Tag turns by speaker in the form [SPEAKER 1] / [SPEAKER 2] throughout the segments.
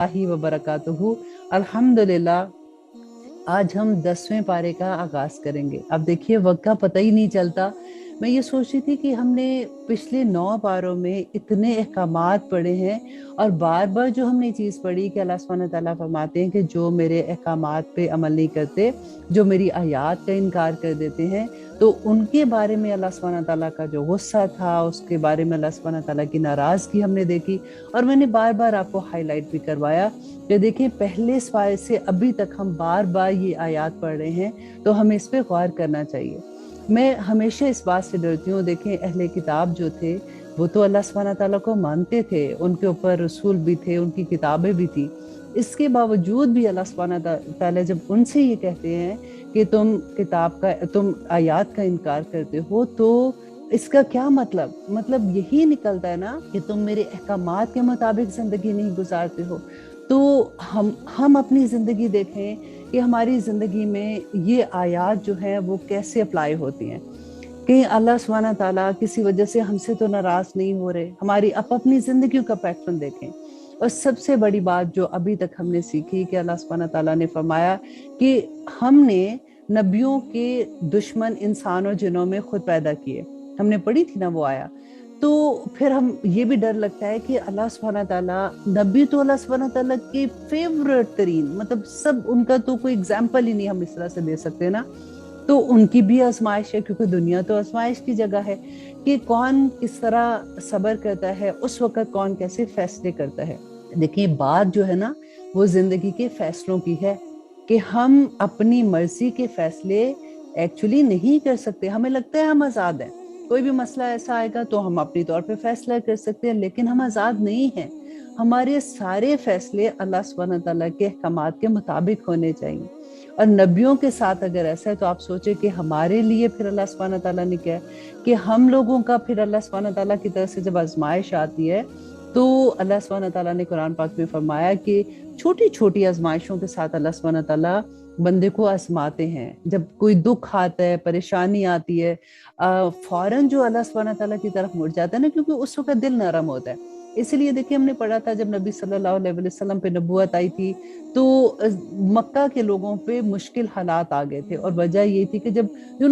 [SPEAKER 1] व बरकातहू। अल्हम्दुलिल्लाह, आज हम 10वें पारे का आगाज करेंगे। अब देखिए वक्त का पता ही नहीं चलता। मैं ये सोच रही थी कि हमने पिछले 9 पारों में इतने अहकामात पढ़े हैं, और बार बार जो हमने चीज़ पढ़ी कि अल्लाह सुब्हानहू तआला फरमाते हैं कि जो मेरे अहकामात पे अमल नहीं करते, जो मेरी आयात का इनकार कर देते हैं, तो उनके बारे में अल्लाह सुब्हानहू तआला का जो गुस्सा था, उसके बारे में अल्लाह सुब्हानहू तआला की नाराज़गी हमने देखी। और मैंने बार बार आपको हाईलाइट भी करवाया कि देखिए पहले सवाल से अभी तक हम बार बार ये आयात पढ़ रहे हैं, तो हमें इस पे गौर करना चाहिए। मैं हमेशा इस बात से डरती हूँ, देखें अहले किताब जो थे वो तो अल्लाह सुब्हानहू तआला को मानते थे, उनके ऊपर रसूल भी थे, उनकी किताबें भी थी। इसके बावजूद भी अल्लाह सुब्हानहू तआला जब उनसे ये कहते हैं कि तुम आयात का इनकार करते हो, तो इसका क्या मतलब यही निकलता है ना कि तुम मेरे अहकामात के मुताबिक जिंदगी नहीं गुजारते हो। तो हम अपनी जिंदगी देखें कि हमारी जिंदगी में ये आयात जो है वो कैसे अप्लाई होती हैं। कि अल्लाह सुब्हानहू तआला किसी वजह से हमसे तो नाराज नहीं हो रहे, हमारी अपनी जिंदगी का पैटर्न देखें। और सबसे बड़ी बात जो अभी तक हमने सीखी कि अल्लाह सुब्हानहू तआला ने फरमाया कि हमने नबियों के दुश्मन इंसान और जिनों में खुद पैदा किए। हमने पढ़ी थी ना वो आया। तो फिर हम ये भी डर लगता है कि अल्लाह सुब्हानहू तआला, नबी तो अल्लाह सुब्हानहू तआला के फेवरेट तरीन, मतलब सब, उनका तो कोई एग्जाम्पल ही नहीं हम इस तरह से दे सकते ना। तो उनकी भी आजमाइश है, क्योंकि दुनिया तो आजमाइश की जगह है कि कौन किस तरह सब्र करता है, उस वक्त कौन कैसे फैसले करता है। देखिए बात जो है ना वो जिंदगी के फैसलों की है कि हम अपनी मर्जी के फैसले एक्चुअली नहीं कर सकते। हमें लगता है हम आजाद हैं, कोई भी मसला ऐसा आएगा तो हम अपनी तौर पे फैसला कर सकते हैं, लेकिन हम आजाद नहीं हैं। हमारे सारे फैसले अल्लाह सुब्हानहू तआला के अहकामात के मुताबिक होने चाहिए। और नबियों के साथ अगर ऐसा है तो आप सोचे कि हमारे लिए फिर अल्लाह सुब्हानहू तआला ने क्या है कि हम लोगों का फिर अल्लाह सुब्हानहू तआला की तरफ से जब आजमाइश आती है, तो अल्लाह सुब्हानहू तआला ने कुरान पाक में फरमाया कि छोटी छोटी आजमाइशों के साथ अल्लाह सुब्हानहू तआला बंदे को आजमाते हैं। जब कोई दुख आता है, परेशानी आती है, फौरन जो अल्लाह सुब्हानहू तआला की तरफ मुड़ जाता है ना, क्योंकि उस वक्त दिल नरम होता है। इसलिए देखिए हमने पढ़ा था जब नबी सल्लल्लाहु अलैहि वसल्लम पे नबूवत आई थी, तो मक्का के लोगों पे मुश्किल हालात आ गए थे। और वजह ये थी कि जब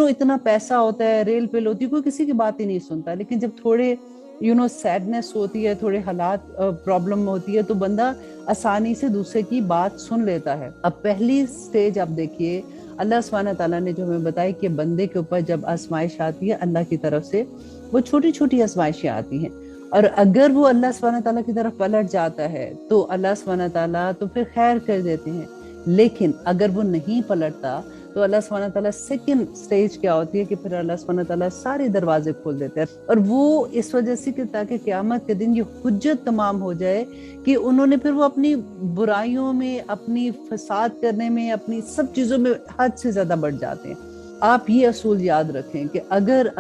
[SPEAKER 1] इतना पैसा होता है, रेल पे होती है, कोई किसी की बात ही नहीं सुनता, लेकिन जब थोड़े सैडनेस होती है, थोड़े हालात प्रॉब्लम होती है, तो बंदा आसानी से दूसरे की बात सुन लेता है। अब पहली स्टेज आप देखिए, अल्लाह सुब्हानहू तआला ने जो हमें बताया कि बंदे के ऊपर जब आजमाइश आती है अल्लाह की तरफ से, वो छोटी छोटी आजमाइशें आती हैं, और अगर वो अल्लाह सुब्हानहू तआला की तरफ पलट जाता है तो अल्लाह सुब्हानहू तआला तो फिर खैर कर देते हैं। लेकिन अगर वो नहीं पलटता तो अल्लाह सुब्हानहू तआला सेकंड स्टेज क्या होती है कि फिर अल्लाह सुब्हानहू तआला सारे दरवाजे खोल देते हैं। और वो इस वजह से कि ताकि क़यामत के दिन ये हुज्जत तमाम हो जाए कि उन्होंने फिर वो अपनी बुराइयों में, अपनी फसाद करने में, अपनी सब चीजों में हद से ज्यादा बढ़ जाते हैं। आप ये असूल याद रखें कि अगर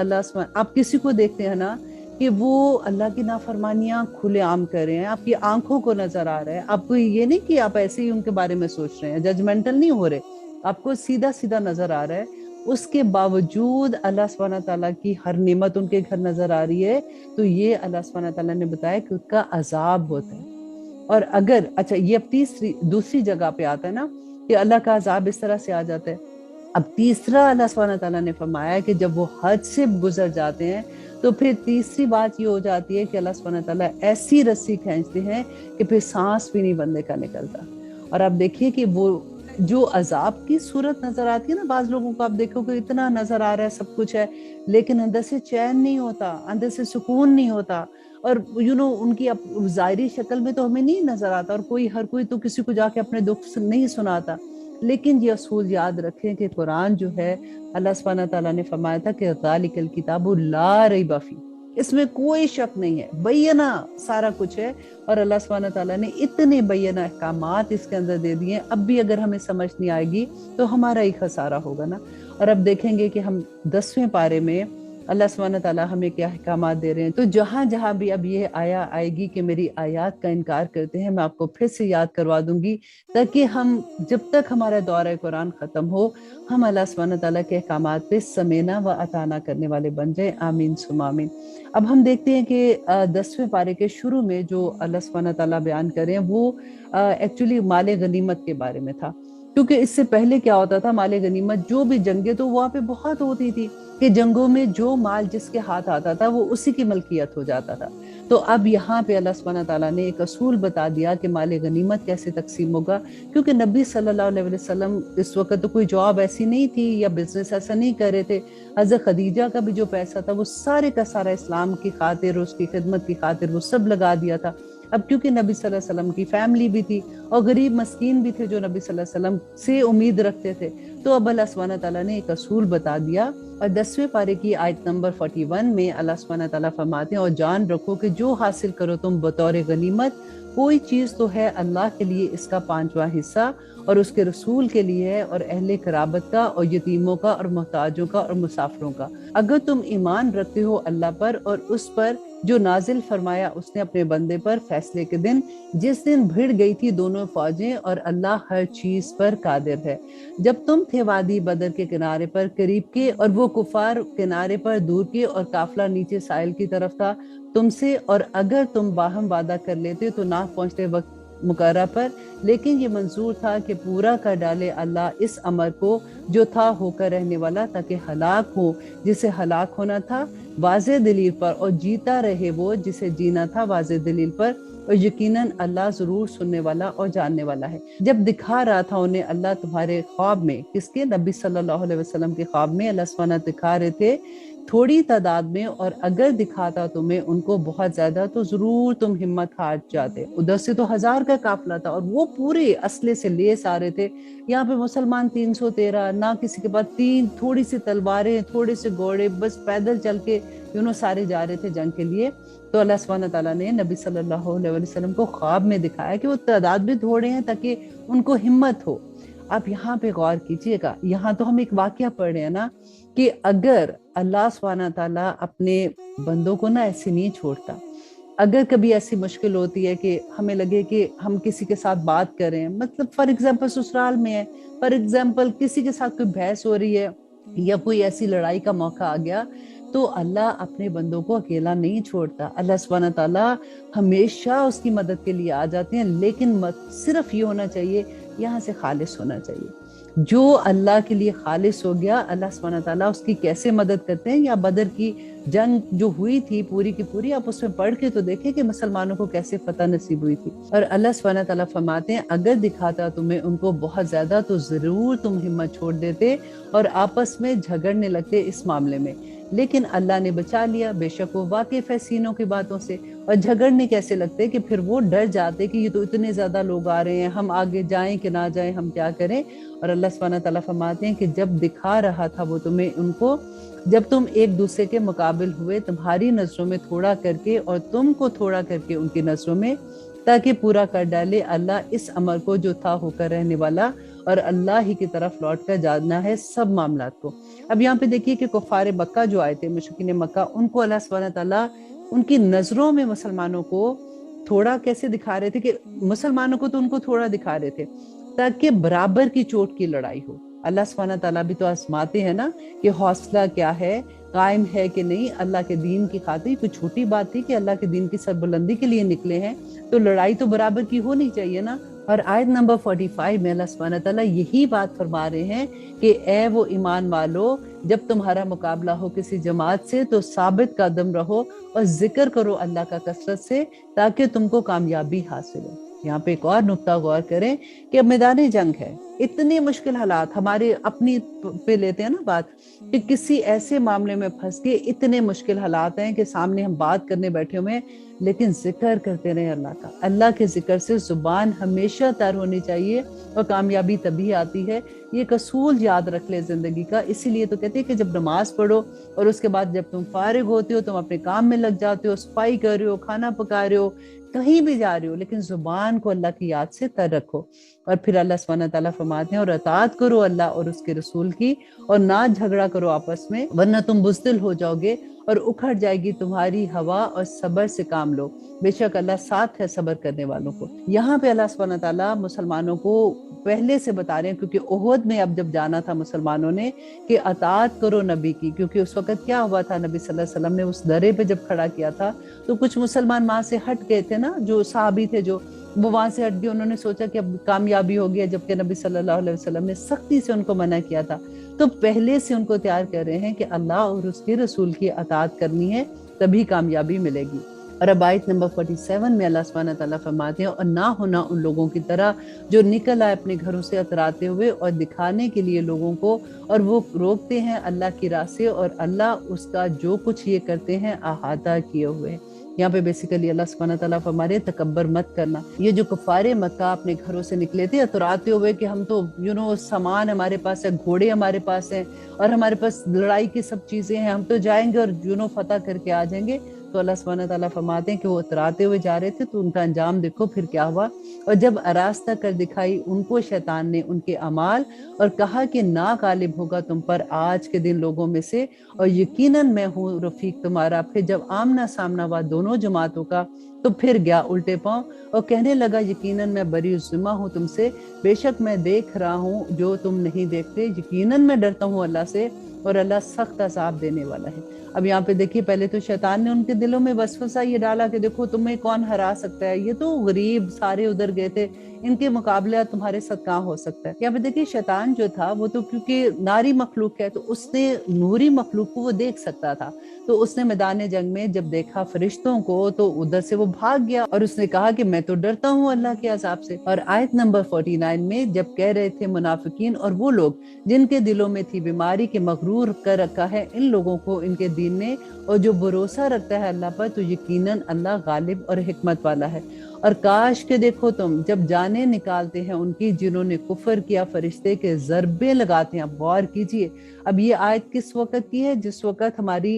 [SPEAKER 1] आप किसी को देखते हैं ना कि वो अल्लाह की नाफरमानियां खुलेआम कर रहे हैं, आपकी आंखों को नजर आ रहा है, आपको ये नहीं कि आप ऐसे ही उनके बारे में सोच रहे हैं, जजमेंटल नहीं हो रहे, आपको सीधा सीधा नजर आ रहा है, उसके बावजूद अल्लाह सुब्हानहू तआला की हर नेमत उनके घर नजर आ रही है, तो ये अल्लाह सुब्हानहू तआला ने बताया कि उसका अजाब होता है। और अगर अच्छा, ये अब दूसरी जगह पे आता है ना कि अल्लाह का अजाब इस तरह से आ जाता है। अब तीसरा अल्लाह सुब्हानहू तआला ने फरमाया कि जब वो हद से गुजर जाते हैं, तो फिर तीसरी बात ये हो जाती है कि अल्लाह सुब्हानहू तआला ऐसी रस्सी खींचते हैं कि फिर सांस भी नहीं बंदे का निकलता। और आप देखिए कि वो जो अजाब की सूरत नजर आती है ना, बाज लोगों को आप देखो कि इतना नजर आ रहा है, सब कुछ है, लेकिन अंदर से चैन नहीं होता, अंदर से सुकून नहीं होता। और उनकी जाहिरी शक्ल में तो हमें नहीं नजर आता, और हर कोई तो किसी को जाके अपने दुख नहीं सुनाता। लेकिन ये असूल याद रखें कि कुरान जो है, अल्लाह सुब्हानहू तआला ने फरमाया था कि ज़ालिकल किताबु ला रैब फीह, इसमें कोई शक नहीं है, बैयना सारा कुछ है। और अल्लाह सुब्हानहू तआला ने इतने बैयना अहकामात इसके अंदर दे दिए, अब भी अगर हमें समझ नहीं आएगी तो हमारा ही खसारा होगा ना। और अब देखेंगे कि हम 10वें पारे में अल्लाह सुब्हानहू तआला हमें क्या अहकामात दे रहे हैं। तो जहाँ जहाँ भी अब ये आया आएगी कि मेरी आयत का इनकार करते हैं, मैं आपको फिर से याद करवा दूंगी, ताकि हम जब तक हमारा दौरा कुरान खत्म हो, हम अल्लाह सुब्हानहू तआला के अहकामात पे समेना व अताना करने वाले बन जाए। आमीन सुम आमीन। अब हम देखते हैं कि 10वें पारे के शुरू में जो अल्लाह सुब्हानहू तआला बयान कर रहे हैं वो एक्चुअली माले गनीमत के बारे में था। क्योंकि इससे पहले क्या होता था, माले गनीमत जो भी जंगे तो वहां पे बहुत होती थी कि जंगों में जो माल जिसके हाथ आता था वो उसी की मलकियत हो जाता था। तो अब यहाँ पे अल्लाह सुब्हानहू तआला ने एक असूल बता दिया कि माले गनीमत कैसे तकसीम होगा। क्योंकि नबी सल्लल्लाहु अलैहि वसल्लम इस वक्त तो कोई जॉब ऐसी नहीं थी या बिजनेस ऐसा नहीं कर रहे थे। हज़रत खदीजा का भी जो पैसा था वो सारे का सारा इस्लाम की खातिर, उसकी खिदमत की खातिर वो सब लगा दिया था। अब क्योंकि नबी सल्लल्लाहु अलैहि वसल्लम की फैमिली भी थी और गरीब मस्कीन भी थे जो नबी सल्लल्लाहु अलैहि वसल्लम से उम्मीद रखते थे, तो अब अल्लाह सुब्हानहू तआला ने एक असूल बता दिया। और 10वें पारे की आयत नंबर 41 में अल्लाह सुब्हानहू तआला फरमाते हैं, और जान रखो कि जो हासिल करो तुम बतौर गनीमत, कोई चीज तो है अल्लाह के लिए इसका 5वां हिस्सा और उसके रसूल के लिए है और अहले कराबत का और यतीमों का और मोहताजों का और मुसाफिरों का, अगर तुम ईमान रखते हो अल्लाह पर और उस पर जो नाजिल फरमाया उसने अपने बंदे पर फैसले के दिन, जिस दिन भिड़ गई थी दोनों फौजें, और अल्लाह हर चीज पर कादिर है। जब तुम थे वादी बदर के किनारे पर करीब के और वो कुफार किनारे पर दूर के और काफिला नीचे साहिल की तरफ था तुमसे, और अगर तुम बाहम वादा कर लेते तो ना पहुंचते वक्त मुकर्रर पर, लेकिन ये मंजूर था कि पूरा कर डाले अल्लाह इस अमर को जो था होकर रहने वाला, ताकि हलाक हो जिसे हलाक होना था वाज़े दलील पर, और जीता रहे वो जिसे जीना था वाज़े दलील पर, और यकीनन अल्लाह जरूर सुनने वाला और जानने वाला है। जब दिखा रहा था उन्हें अल्लाह तुम्हारे ख्वाब में, किसके? नबी सल्लल्लाहु अलैहि वसल्लम के ख्वाब में अल्लाह सुब्हानहू दिखा रहे थे थोड़ी तादाद में, और अगर दिखाता तुम्हें उनको बहुत ज्यादा तो जरूर तुम हिम्मत हार जाते। उधर से तो 1000 का काफिला था और वो पूरे असले से लेस आ रहे थे। यहाँ पे मुसलमान 313, ना किसी के पास 3 थोड़ी सी तलवारें, थोड़े से घोड़े, बस पैदल चल के सारे जा रहे थे जंग के लिए। तो अल्लाह सुब्हानहू तआला ने नबी सल्लल्लाहु अलैहि वसल्लम को ख्वाब में दिखाया कि वो तादाद भी थोड़े हैं ताकि उनको हिम्मत हो। आप यहाँ पे गौर कीजिएगा, यहाँ तो हम एक वाकया पढ़ रहे हैं ना कि अगर अल्लाह सुब्हानहू तआला अपने बंदों को ना ऐसे नहीं छोड़ता, अगर कभी ऐसी मुश्किल होती है कि हमें लगे कि हम किसी के साथ बात करें, मतलब फॉर एग्जाम्पल ससुराल में है, फॉर एग्जाम्पल किसी के साथ कोई बहस हो रही है या कोई ऐसी लड़ाई का मौका आ गया, तो अल्लाह अपने बंदों को अकेला नहीं छोड़ता। अल्लाह सुब्हानहू तआला हमेशा उसकी मदद के लिए आ जाते हैं, लेकिन सिर्फ ये होना चाहिए, यहाँ से खालिस होना चाहिए। जो अल्लाह के लिए खालिस हो गया, अल्लाह सुब्हानहू तआला उसकी कैसे मदद करते हैं। या बदर की जंग जो हुई थी पूरी की पूरी, आप उसमें पढ़ के तो देखें कि मुसलमानों को कैसे फतह नसीब हुई थी। और अल्लाह सुब्हानहू तआला फरमाते हैं, अगर दिखाता तुम्हें उनको बहुत ज्यादा तो जरूर तुम हिम्मत छोड़ देते और आपस में झगड़ने लगते इस मामले में, लेकिन अल्लाह ने बचा लिया। बेशक वो वाकिफ है सीनों की बातों से। और झगड़ने कैसे लगते कि फिर वो डर जाते कि ये तो इतने ज्यादा लोग आ रहे हैं, हम आगे जाएं कि ना जाएं, हम क्या करें। और अल्लाह सुब्हानहू तआला फरमाते हैं कि जब दिखा रहा था वो तुम्हें उनको, जब तुम एक दूसरे के मुकाबिल हुए तुम्हारी नजरों में थोड़ा करके और तुमको थोड़ा करके उनकी नजरों में, ताकि पूरा कर डाले अल्लाह इस अमर को जो था होकर रहने वाला, और अल्लाह ही की तरफ लौट कर जाना है सब मामलात को। अब यहाँ पे देखिए कि कुफार मक्का जो आए थे, मुशरिकीन मक्का, उनको अल्लाह सुब्हानहू तआला उनकी नजरों में मुसलमानों को थोड़ा कैसे दिखा रहे थे कि मुसलमानों को तो उनको थोड़ा दिखा रहे थे ताकि बराबर की चोट की लड़ाई हो। अल्लाह सुब्हानहू तआला भी तो आजमाते हैं ना कि हौसला क्या है, कायम है कि नहीं अल्लाह के दीन की खातिर। कोई छोटी बात थी कि अल्लाह के दीन की सरबुलंदी के लिए निकले हैं, तो लड़ाई तो बराबर की होनी चाहिए ना। और आयत नंबर 45 में अल्लाह सुब्हानहू तआला यही बात फरमा रहे हैं कि ए वो ईमान वालो, जब तुम्हारा मुकाबला हो किसी जमात से तो साबित कदम रहो और जिक्र करो अल्लाह का कसरत से, ताकि तुमको कामयाबी हासिल हो। यहाँ पे एक और नुक्ता गौर करें कि अब मैदान जंग है, इतने मुश्किल हालात, हमारे अपनी पे लेते हैं ना बात कि किसी ऐसे मामले में फंस के इतने मुश्किल हालात हैं कि सामने हम बात करने बैठे हुए हैं, लेकिन जिक्र करते रहे अल्लाह का। अल्लाह के जिक्र से जुबान हमेशा तर होनी चाहिए और कामयाबी तभी आती है। ये एक असूल याद रख ले जिंदगी का। इसीलिए तो कहते हैं कि जब नमाज पढ़ो और उसके बाद जब तुम फारिग होते हो, तुम अपने काम में लग जाते हो, सफाई कर रहे हो, खाना पका रहे हो, कहीं भी जा रहे हो, लेकिन जुबान को अल्लाह की याद से तर रखो। और फिर अल्लाह सुब्हानहू तआला फरमाते हैं, और अताअत करो अल्लाह और उसके रसूल की, और ना झगड़ा करो आपस में, वरना तुम बुज़दिल हो जाओगे और उखड़ जाएगी तुम्हारी हवा, और सब्र से काम लो, बेशक अल्लाह साथ है सब्र करने वालों को। यहाँ पे अल्लाह सुब्हानहू तआला मुसलमानों को पहले से बता रहे हैं, क्योंकि ओहद में अब जब जाना था मुसलमानों ने, कि अताअत करो नबी की, क्योंकि उस वक्त क्या हुआ था, नबी सल्लल्लाहु अलैहि वसल्लम ने उस दरे पे जब खड़ा किया था तो कुछ मुसलमान वहां से हट गए थे ना, जो सहाबी थे जो, वो वहां से हट गए। उन्होंने सोचा कि अब कामयाबी होगी, जबकि नबी सल्लल्लाहु अलैहि वसल्लम ने सख्ती से उनको मना किया था। तो पहले से उनको तैयार कर रहे हैं कि अल्लाह और उसके रसूल की अताअत करनी है, तभी कामयाबी मिलेगी। और अब आयत नंबर 47 में अल्लाह सुब्हानहू तआला फरमाते हैं, और ना होना उन लोगों की तरह जो निकल आए अपने घरों से अतराते हुए और दिखाने के लिए लोगों को, और वो रोकते हैं अल्लाह की राह से, और अल्लाह उसका जो कुछ ये करते हैं अहाता किए हुए हैं। यहाँ पे बेसिकली अल्लाह सुब्हानहू तआला फरमा रहे हैं, तकब्बर मत करना। ये जो कुफारे मक्का अपने घरों से निकले थे अतराते हुए कि हम तो सामान हमारे पास है, घोड़े हमारे पास हैं, और हमारे पास लड़ाई की सब चीजें हैं, हम तो जाएंगे और फतह करके आ जाएंगे। तो अल्लाह सुब्हानहू तआला फरमाते हैं कि वो उतराते हुए जा रहे थे, तो उनका अंजाम देखो फिर क्या हुआ। और जब आरास्ता कर दिखाई उनको शैतान ने उनके अमाल, और कहा कि ना गालिब होगा तुम पर आज के दिन लोगों में से, और यकीनन मैं हूँ रफीक तुम्हारा। फिर जब आमना सामना हुआ दोनों जमातों का, तो फिर गया उल्टे पांव और कहने लगा, यकीनन मैं बरी ज़िम्मा हूँ तुमसे, बेशक मैं देख रहा हूँ जो तुम नहीं देखते, यकीनन मैं डरता हूँ अल्लाह से, और अल्लाह सख्त अज़ाब देने वाला है। अब यहाँ पे देखिए, पहले तो शैतान ने उनके दिलों में वसवसा ये डाला कि देखो तुम्हें कौन हरा सकता है, ये तो गरीब सारे उधर गए थे, इनके मुकाबले तुम्हारे साथ कहाँ हो सकता है। यहाँ पे देखिए, शैतान जो था वो तो क्योंकि नारी मखलूक है, तो उसने नूरी मखलूक को वो देख सकता था। तो उसने मैदान जंग में जब देखा फरिश्तों को, तो उधर से वो भाग गया, और उसने कहा कि मैं तो डरता हूँ अल्लाह के अज़ाब से। और आयत नंबर 49 में जब कह रहे थे मुनाफिकीन और वो लोग जिनके दिलों में थी बीमारी के, मगरूर कर रखा है इन लोगों को इनके दीन ने, और जो भरोसा रखता है अल्लाह पर, तो यकीनन अल्लाह गालिब और हिकमत वाला है। और काश के देखो तुम जब जाने निकालते हैं उनकी जिन्होंने कुफर किया, फरिश्ते के ज़रबे लगाते हैं। अब गौर कीजिए, अब ये आयत किस वक्त की है, जिस वक्त हमारी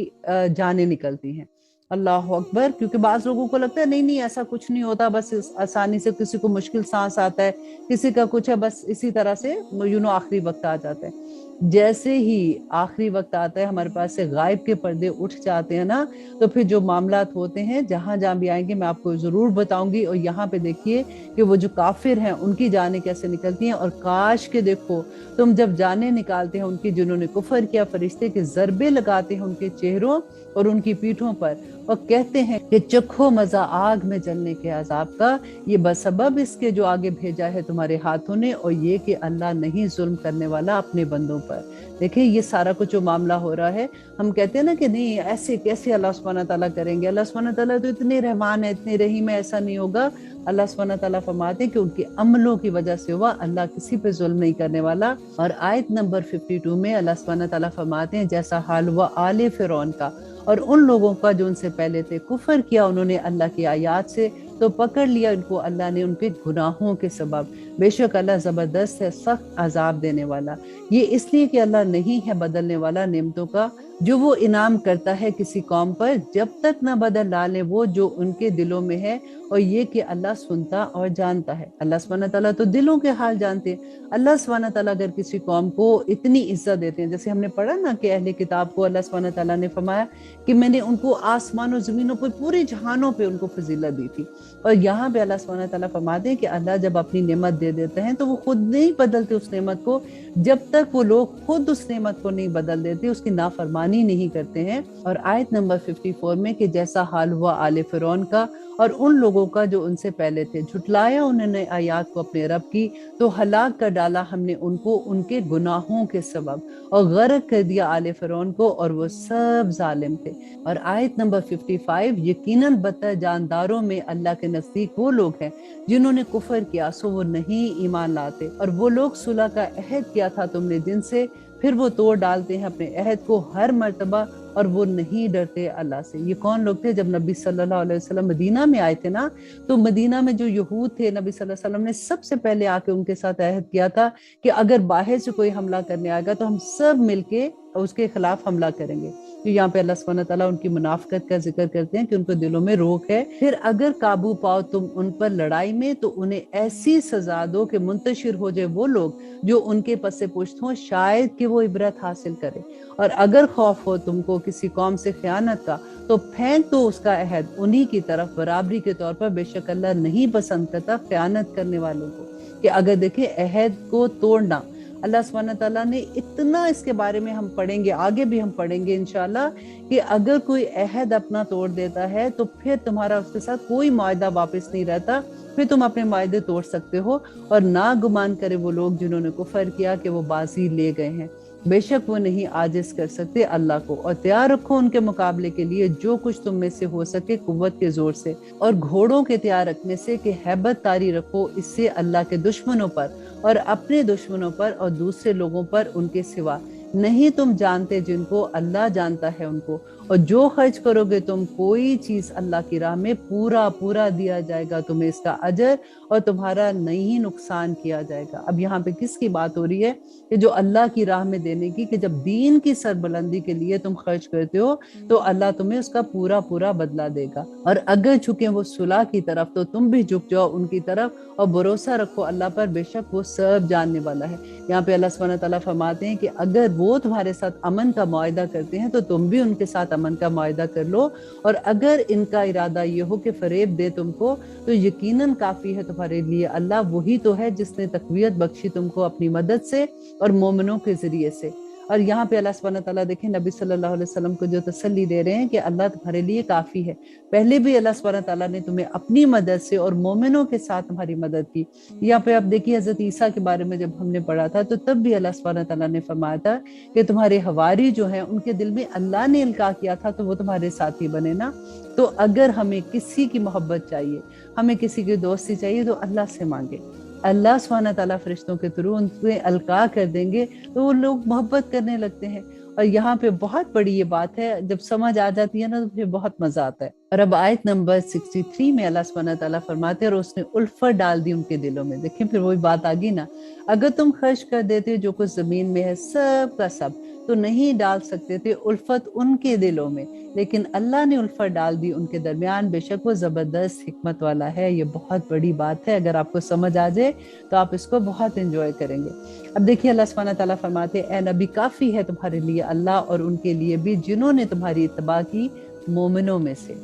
[SPEAKER 1] जाने निकलती हैं। अल्लाह अकबर। क्योंकि बाज लोगों को लगता है नहीं नहीं ऐसा कुछ नहीं होता, बस आसानी से किसी को मुश्किल सांस आता है, किसी का कुछ है, बस इसी तरह से आखिरी वक्त आ जाता है। जैसे ही आखिरी वक्त आता है, हमारे पास से गायब के पर्दे उठ जाते हैं ना, तो फिर जो मामलात होते हैं, जहां जहां भी आएंगे मैं आपको जरूर बताऊंगी। और यहाँ पे देखिए कि वो जो काफिर हैं उनकी जाने कैसे निकलती हैं। और काश के देखो तुम जब जाने निकालते हैं उनकी जिन्होंने कुफर किया, फरिश्ते के ज़रबे लगाते हैं उनके चेहरों और उनकी पीठों पर, और कहते हैं कि चखो मजा आग में जलने के अजाब का, ये बसबब इसके जो आगे भेजा है तुम्हारे हाथों ने, और ये कि अल्लाह नहीं जुल्म करने वाला अपने बंदों पर। देखिए ये सारा कुछ जो मामला हो रहा है, हम कहते हैं ना कि नहीं ऐसे कैसे अल्लाह सुब्हानहू तआला करेंगे, अल्लाह सुब्हानहू तआला तो इतने रहमान है, इतने रहीम है, ऐसा नहीं होगा। अल्लाह सुब्हानहू तआला फरमाते हैं कि उनके अमलों की वजह से हुआ, अल्लाह किसी पे जुल्म नहीं करने वाला। और आयत नंबर 52 में अल्लाह सुब्हानहू तआला फरमाते हैं, जैसा हाल हुआ आले फिरौन का और उन लोगों का जो उनसे पहले थे, कुफर किया उन्होंने अल्लाह की आयात से, तो पकड़ लिया उनको अल्लाह ने उनके गुनाहों के सबब। बेशक अल्लाह जबरदस्त है, सख्त अजाब देने वाला। ये इसलिए कि अल्लाह नहीं है बदलने वाला नेमतों का, जो वो इनाम करता है किसी कौम पर, जब तक ना बदल डाले वो जो उनके दिलों में है, और ये कि अल्लाह सुनता और जानता है। अल्लाह सुब्हानहू तआला तो दिलों के हाल जानते हैं। अल्लाह सुब्हानहू तआला अगर किसी कौम को इतनी इज्जत देते हैं, जैसे हमने पढ़ा ना कि अहले किताब को अल्लाह सुब्हानहू तआला ने फरमाया कि मैंने उनको आसमानों जमीनों पर पूरे जहानों पे उनको फजीलत दी थी। और यहाँ पे अल्लाह सुब्हानहू तआला फरमाते हैं कि अल्लाह जब अपनी नेमत दे देते हैं तो वो खुद नहीं बदलते उस नेमत को, जब तक वो लोग खुद उस नेमत को नहीं बदल देते, उसकी नाफरमानी नहीं करते हैं। और आयत नंबर 54 में कि जैसा हाल हुआ आले फिरौन का और उन लोगों का जो उनसे पहले थे, झुटलाया उन्होंने आयात को अपने रब की, तो हलाक कर डाला हमने उनको उनके गुनाहों के सबब, और गर्क कर दिया आले फिरौन को, और वो सब जालिम थे। और आयत नंबर 55, यकीनन बदतर जानदारों में अल्लाह के नजदीक वो लोग हैं जिन्होंने कुफर किया, सो वो नहीं ईमान लाते। और वो लोग सुलह का अहद किया था तुमने जिनसे, फिर वो तोड़ डालते हैं अपने अहद को हर मर्तबा, اور وہ نہیں ڈرتے اللہ سے۔ یہ کون لوگ تھے؟ جب نبی صلی اللہ علیہ وسلم مدینہ میں آئے تھے نا، تو مدینہ میں جو یہود تھے، نبی صلی اللہ علیہ وسلم نے سب سے پہلے آ کے ان کے ساتھ عہد کیا تھا کہ اگر باہر سے کوئی حملہ کرنے آئے گا تو ہم سب مل کے اس کے خلاف حملہ کریں گے۔ تو یہاں پہ اللہ سبحانہ تعالیٰ ان کی منافقت کا ذکر کرتے ہیں کہ ان کو دلوں میں روک ہے۔ پھر اگر قابو پاؤ تم ان پر لڑائی میں تو انہیں ایسی سزا دو کہ منتشر ہو جائے وہ لوگ جو ان کے پس پشت ہوں، شاید کہ وہ عبرت حاصل کرے۔ اور اگر خوف ہو تم کو کسی قوم سے خیانت کا تو پھینک دو اس کا عہد انہی کی طرف برابری کے طور پر، بے شک اللہ نہیں پسند کرتا خیانت کرنے والوں کو۔ کہ اگر دیکھیں عہد کو توڑنا، اللہ سبحانہ تعالیٰ نے اتنا اس کے بارے میں ہم پڑھیں گے، آگے بھی ہم پڑھیں گے انشاءاللہ، کہ اگر کوئی عہد اپنا توڑ دیتا ہے تو پھر تمہارا اس کے ساتھ کوئی معاہدہ واپس نہیں رہتا، پھر تم اپنے معاہدے توڑ سکتے ہو۔ اور نہ گمان کرے وہ لوگ جنہوں نے کفر کیا کہ وہ بازی لے گئے ہیں، بے شک وہ نہیں عاجز کر سکتے اللہ کو۔ اور تیار رکھو ان کے مقابلے کے لیے جو کچھ تم میں سے ہو سکے قوت کے زور سے، اور گھوڑوں کے تیار رکھنے سے کہ ہیبت طاری رکھو اس سے اللہ کے دشمنوں پر اور اپنے دشمنوں پر اور دوسرے لوگوں پر ان کے سوا۔ نہیں تم جانتے جن کو، اللہ جانتا ہے ان کو۔ اور جو خرچ کرو گے تم کوئی چیز اللہ کی راہ میں، پورا پورا دیا جائے گا تمہیں اس کا اجر، اور تمہارا نہیں نقصان کیا جائے گا۔ اب یہاں پہ کس کی بات ہو رہی ہے؟ کہ جو اللہ کی راہ میں دینے کی، کہ جب دین کی سربلندی کے لیے تم خرچ کرتے ہو تو اللہ تمہیں اس کا پورا پورا بدلہ دے گا۔ اور اگر جھکیں وہ صلح کی طرف تو تم بھی جھک جاؤ ان کی طرف، اور بھروسہ رکھو اللہ پر، بے شک وہ سب جاننے والا ہے۔ یہاں پہ اللہ سبحانہ تعالیٰ فرماتے ہیں کہ اگر وہ تمہارے ساتھ امن کا معاہدہ کرتے ہیں تو تم بھی ان کے ساتھ امن کا معاہدہ کر لو، اور اگر ان کا ارادہ یہ ہو کہ فریب دے تم کو تو یقیناً کافی ہے تمہارے لیے اللہ، وہی تو ہے جس نے تقویت بخشی تم کو اپنی مدد سے اور مومنوں کے ذریعے سے۔ اور یہاں پہ اللہ سبحانہ تعالیٰ دیکھیں نبی صلی اللہ علیہ وسلم کو جو تسلی دے رہے ہیں کہ اللہ تمہارے لیے کافی ہے۔ پہلے بھی اللہ سبحانہ تعالیٰ نے تمہیں اپنی مدد سے اور مومنوں کے ساتھ تمہاری مدد کی۔ یہاں پہ آپ دیکھیے حضرت عیسیٰ کے بارے میں جب ہم نے پڑھا تھا تو تب بھی اللہ سبحانہ تعالیٰ نے فرمایا تھا کہ تمہارے حواری جو ہیں ان کے دل میں اللہ نے القاء کیا تھا تو وہ تمہارے ساتھی بنے نا۔ تو اگر ہمیں کسی کی محبت چاہیے، ہمیں کسی کی دوستی چاہیے تو اللہ سے مانگے، اللہ سبحانہ تعالیٰ فرشتوں کے تھرو ان سے القاء کر دیں گے تو وہ لوگ محبت کرنے لگتے ہیں۔ اور یہاں پہ بہت بڑی یہ بات ہے، جب سمجھ آ جاتی ہے نا تو پھر بہت مزہ آتا ہے۔ اور اب آیت نمبر 63 میں اللہ سبحانہ تعالیٰ فرماتے ہیں اور اس نے الفت ڈال دی ان کے دلوں میں۔ دیکھیں پھر وہی بات آ گئی نا، اگر تم خرچ کر دیتے جو کچھ زمین میں ہے سب کا سب تو نہیں ڈال سکتے تھے الفت ان کے دلوں میں، لیکن اللہ نے الفت ڈال دی ان کے درمیان، بے شک وہ زبردست حکمت والا ہے۔ یہ بہت بڑی بات ہے، اگر آپ کو سمجھ آ جائے تو آپ اس کو بہت انجوائے کریں گے۔ اب دیکھیے اللہ سبحانہ تعالیٰ فرماتے اے نبی کافی ہے تمہارے لیے اللہ اور ان کے لیے بھی جنہوں نے تمہاری اتباع کی مومنوں میں سے۔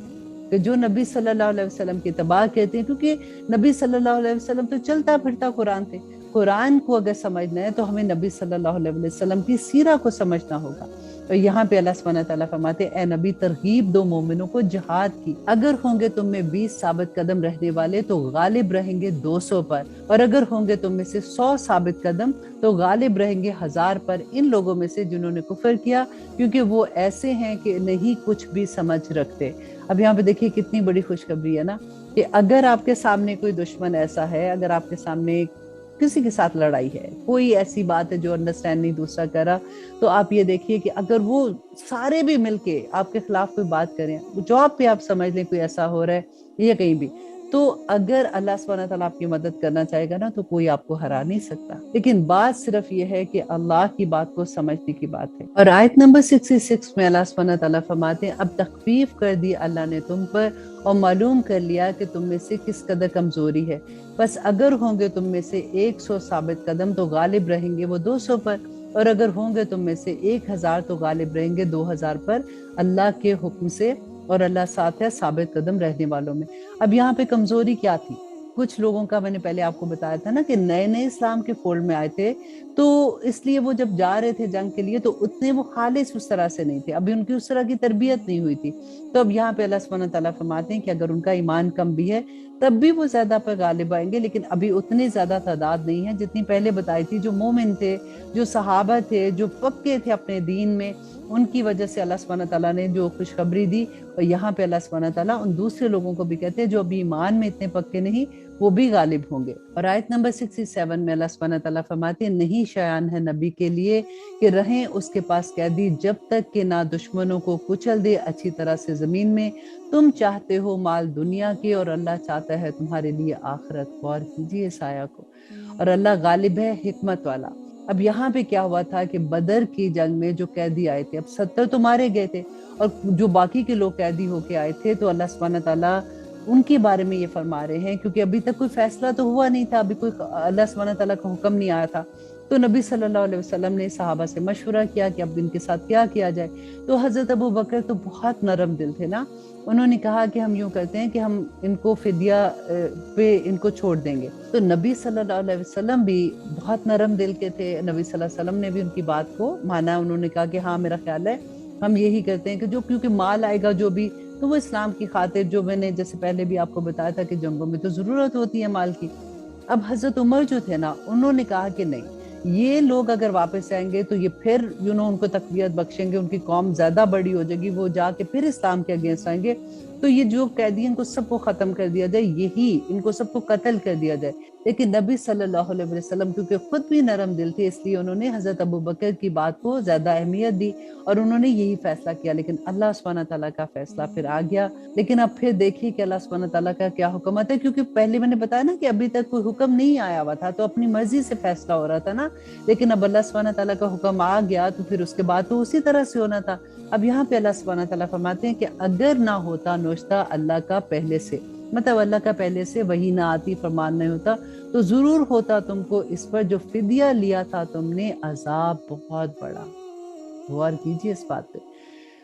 [SPEAKER 1] کہ جو نبی صلی اللہ علیہ وسلم کی اتباع کہتے ہیں، کیونکہ نبی صلی اللہ علیہ وسلم تو چلتا پھرتا قرآن تھے، قرآن کو اگر سمجھنا ہے تو ہمیں نبی صلی اللہ علیہ وسلم کی سیرہ کو سمجھنا ہوگا۔ تو یہاں پہ اللہ سبحانہ تعالیٰ فرماتے اے نبی ترغیب دو مومنوں کو جہاد کی، اگر ہوں گے تم میں 20 ثابت قدم رہنے والے تو غالب رہیں گے 200 پر، اور اگر ہوں گے تم میں سے 100 ثابت قدم تو غالب رہیں گے 1000 پر ان لوگوں میں سے جنہوں نے کفر کیا، کیونکہ وہ ایسے ہیں کہ نہیں کچھ بھی سمجھ رکھتے۔ اب یہاں پہ دیکھیے کتنی بڑی خوشخبری ہے نا، کہ اگر آپ کے سامنے کوئی دشمن ایسا ہے، اگر آپ کے سامنے کسی کے ساتھ لڑائی ہے، کوئی ایسی بات ہے جو انڈرسٹینڈ نہیں دوسرا کرا، تو آپ یہ دیکھیے کہ اگر وہ سارے بھی مل کے آپ کے خلاف کوئی بات کریں، جاب پہ آپ سمجھ لیں کوئی ایسا ہو رہا ہے یا کہیں بھی، تو اگر اللہ سبحانہ تعالیٰ آپ کی مدد کرنا چاہے گا نا تو کوئی آپ کو ہرا نہیں سکتا۔ لیکن بات صرف یہ ہے کہ اللہ کی بات کو سمجھنے کی بات ہے۔ اور آیت نمبر 66 میں اللہ سبحانہ تعالیٰ فرماتے ہیں اب تخفیف کر دی اللہ نے تم پر اور معلوم کر لیا کہ تم میں سے کس قدر کمزوری ہے، بس اگر ہوں گے تم میں سے 100 ثابت قدم تو غالب رہیں گے وہ 200 پر، اور اگر ہوں گے تم میں سے 1000 تو غالب رہیں گے 2000 پر اللہ کے حکم سے، اور اللہ ساتھ ہے ثابت قدم رہنے والوں میں۔ اب یہاں پہ کمزوری کیا تھی؟ کچھ لوگوں کا میں نے پہلے آپ کو بتایا تھا نا کہ نئے نئے اسلام کے فولڈ میں آئے تھے، تو اس لیے وہ جب جا رہے تھے جنگ کے لیے تو اتنے وہ خالص اس طرح سے نہیں تھے، ابھی ان کی اس طرح کی تربیت نہیں ہوئی تھی۔ تو اب یہاں پہ اللہ سبحانہ تعالیٰ فرماتے ہیں کہ اگر ان کا ایمان کم بھی ہے تب بھی وہ زیادہ پر غالب آئیں گے، لیکن ابھی اتنی زیادہ تعداد نہیں ہے جتنی پہلے بتائی تھی۔ جو مومن تھے، جو صحابہ تھے، جو پکے تھے اپنے دین میں، ان کی وجہ سے اللہ سبحانہ تعالیٰ نے جو خوشخبری دی، اور یہاں پہ اللہ سبحانہ تعالیٰ ان دوسرے لوگوں کو بھی کہتے ہیں جو ابھی ایمان میں اتنے پکے نہیں، वो भी गालिब होंगे। और आयत नंबर 67 में अल्लाह सुब्हानहू तआला फरमाते हैं, नहीं शयान है नबी के लिए कि रहें उसके पास कैदी जब तक कि ना दुश्मनों को कुचल दे अच्छी तरह से जमीन में। तुम चाहते हो माल दुनिया के और अल्लाह चाहता है तुम्हारे लिए आखिरत। गौर कीजिए इस आया को। और अल्लाह गालिब है, हिकमत वाला। अब यहाँ पे क्या हुआ था कि बदर की जंग में जो कैदी आए थे, अब 70 तो मारे गए थे, और जो बाकी के लोग कैदी होके आए थे, तो अल्लाह सुब्हानहू तआला उनके बारे में ये फरमा रहे हैं, क्योंकि अभी तक कोई फैसला तो हुआ नहीं था, अभी कोई अल्लाह सुब्हानहू तआला का हुक्म नहीं आया था। तो नबी सल्लल्लाहु अलैहि वसल्लम ने सहाबा से मशवरा किया कि अब इनके साथ क्या किया जाए। तो हजरत अबू बकर तो बहुत नरम दिल थे ना, उन्होंने कहा कि हम यूं करते हैं कि हम इनको फिदिया पे इनको छोड़ देंगे। तो नबी सल्लल्लाहु अलैहि वसल्लम भी बहुत नरम दिल के थे, नबी सल्लल्लाहु अलैहि वसल्लम ने भी उनकी बात को माना। उन्होंने कहा कि हाँ मेरा ख्याल है हम यही करते हैं कि जो, क्योंकि माल आएगा जो भी, तो वो इस्लाम की खातिर, जो मैंने जैसे पहले भी आपको बताया था कि जंगों में तो जरूरत होती है माल की। अब हजरत उमर जो थे ना, उन्होंने कहा कि नहीं, ये लोग अगर वापस आएंगे तो ये फिर उनको तकबीयत बख्शेंगे, उनकी कौम ज्यादा बड़ी हो जाएगी, वो जाके फिर इस्लाम के अगेंस्ट आएंगे। तो ये जो कैदी इनको सबको खत्म कर दिया जाए, यही इनको सबको कत्ल कर दिया जाए। लेकिन नबी सल्लल्लाहु अलैहि वसल्लम क्योंकि खुद भी नरम दिल थे, इसलिए उन्होंने हजरत अबू बकर की बात को ज्यादा अहमियत दी और उन्होंने यही फैसला किया। लेकिन अल्लाह सुब्हानहू तआला का फैसला फिर आ गया। लेकिन अब फिर देखिए कि अल्लाह सुब्हानहू तआला का क्या हुक्म आता है, क्योंकि पहले मैंने बताया ना कि अभी तक कोई हुक्म नहीं आया हुआ था, तो अपनी मर्जी से फैसला हो रहा था ना। लेकिन अब अल्लाह सुब्हानहू तआला का हुक्म आ गया, तो फिर उसके बाद तो उसी तरह से होना था। अब यहाँ पे अल्लाह सुब्हानहू तआला फरमाते हैं कि अगर ना होता नोश्ता अल्लाह का पहले से, मतलब अल्लाह का पहले से वही ना आती, फरमान नहीं होता, तो जरूर होता तुमको इस पर जो फिदिया लिया था तुमने अजाब बहुत बड़ा। गौर कीजिए इस बात पे।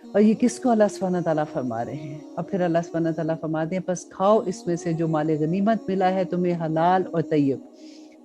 [SPEAKER 1] और ये किसको अल्लाह सुब्हानहू तआला फरमा रहे हैं। अब फिर अल्लाह सुब्हानहू तआला फरमाते हैं, बस खाओ इसमें से जो माले गनीमत मिला है तुम्हें, हलाल और तय्यब,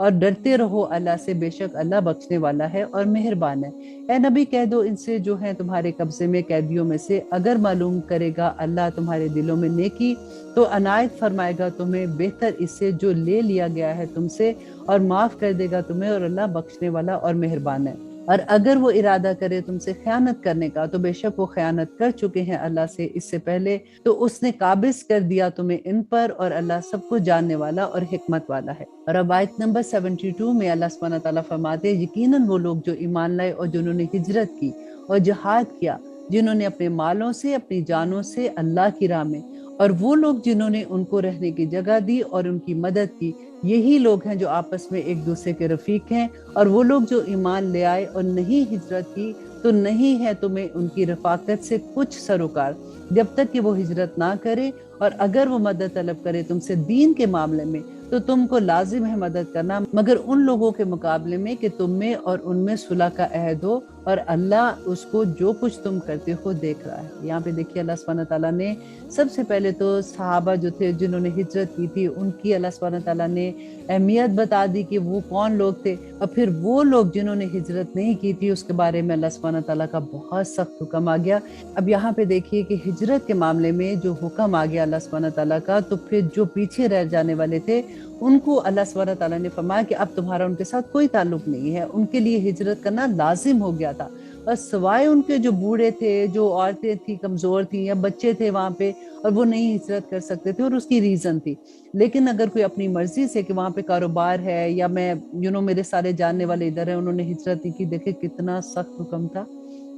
[SPEAKER 1] और डरते रहो अल्लाह से, बेशक अल्लाह बख्शने वाला है और मेहरबान है। ए नबी कह दो इनसे जो है तुम्हारे कब्जे में कैदियों में से, अगर मालूम करेगा अल्लाह तुम्हारे दिलों में नेकी तो अनायत फरमाएगा तुम्हें बेहतर इससे जो ले लिया गया है तुमसे, और माफ कर देगा तुम्हें, और अल्लाह बख्शने वाला और मेहरबान है। और अगर वो इरादा करे तुमसे खयानत करने का, तो बेशक वो खयानत कर चुके हैं अल्लाह से इससे पहले, तो उसने काबिज कर दिया तुम्हें इन पर, और अल्लाह सबको जानने वाला और हिकमत वाला है। और अब आयत नंबर 72 में अल्लाह सुब्हानहू तआला फरमाते हैं, यकीनन वो लोग जो ईमान लाए और जिन्होंने हिजरत की और जिहाद किया, जिन्होंने अपने मालों से अपनी जानों से अल्लाह की राह में, और वो लोग जिन्होंने उनको रहने की जगह दी और उनकी मदद की, यही लोग हैं जो आपस में एक दूसरे के रफीक हैं। और वो लोग जो ईमान ले आए और नहीं हिजरत की, तो नहीं है तुम्हें उनकी रफाकत से कुछ सरोकार, जब तक कि वो हिजरत ना करे। और अगर वो मदद तलब करे तुमसे दीन के मामले में, तो तुमको लाजिम है मदद करना, मगर उन लोगों के मुकाबले में कि तुम में और उनमें सुलह का अहद हो, और अल्लाह उसको जो कुछ तुम करते हो देख रहा है। यहाँ पे देखिए अल्लाह सुब्हानहू तआला ने सबसे पहले तो सहाबा जो थे जिन्होंने हिजरत की थी, उनकी अल्लाह सुब्हानहू तआला ने अहमियत बता दी कि वो कौन लोग थे। और फिर वो लोग जिन्होंने हिजरत नहीं की थी, उसके बारे में अल्लाह सुब्हानहू तआला का बहुत सख्त हुक्म आ गया। अब यहाँ पे देखिए कि हिजरत के मामले में जो हुक्म आ गया अल्लाह सुब्हानहू तआला का, तो फिर जो पीछे रह जाने वाले थे उनको अल्लाह सुब्हानहू तआला ने फरमाया कि अब तुम्हारा उनके साथ कोई ताल्लुक नहीं है, उनके लिए हिजरत करना लाजिम हो गया था। और सिवाय उनके जो बूढ़े थे, जो औरतें थी, कमजोर थी, या बच्चे थे वहां पे और वो नहीं हिजरत कर सकते थे, और उसकी रीजन थी। लेकिन अगर कोई अपनी मर्जी से कि वहां पे कारोबार है, या मैं मेरे सारे जानने वाले इधर है, उन्होंने हिजरत नहीं की, देखे कितना सख्त हुक्म था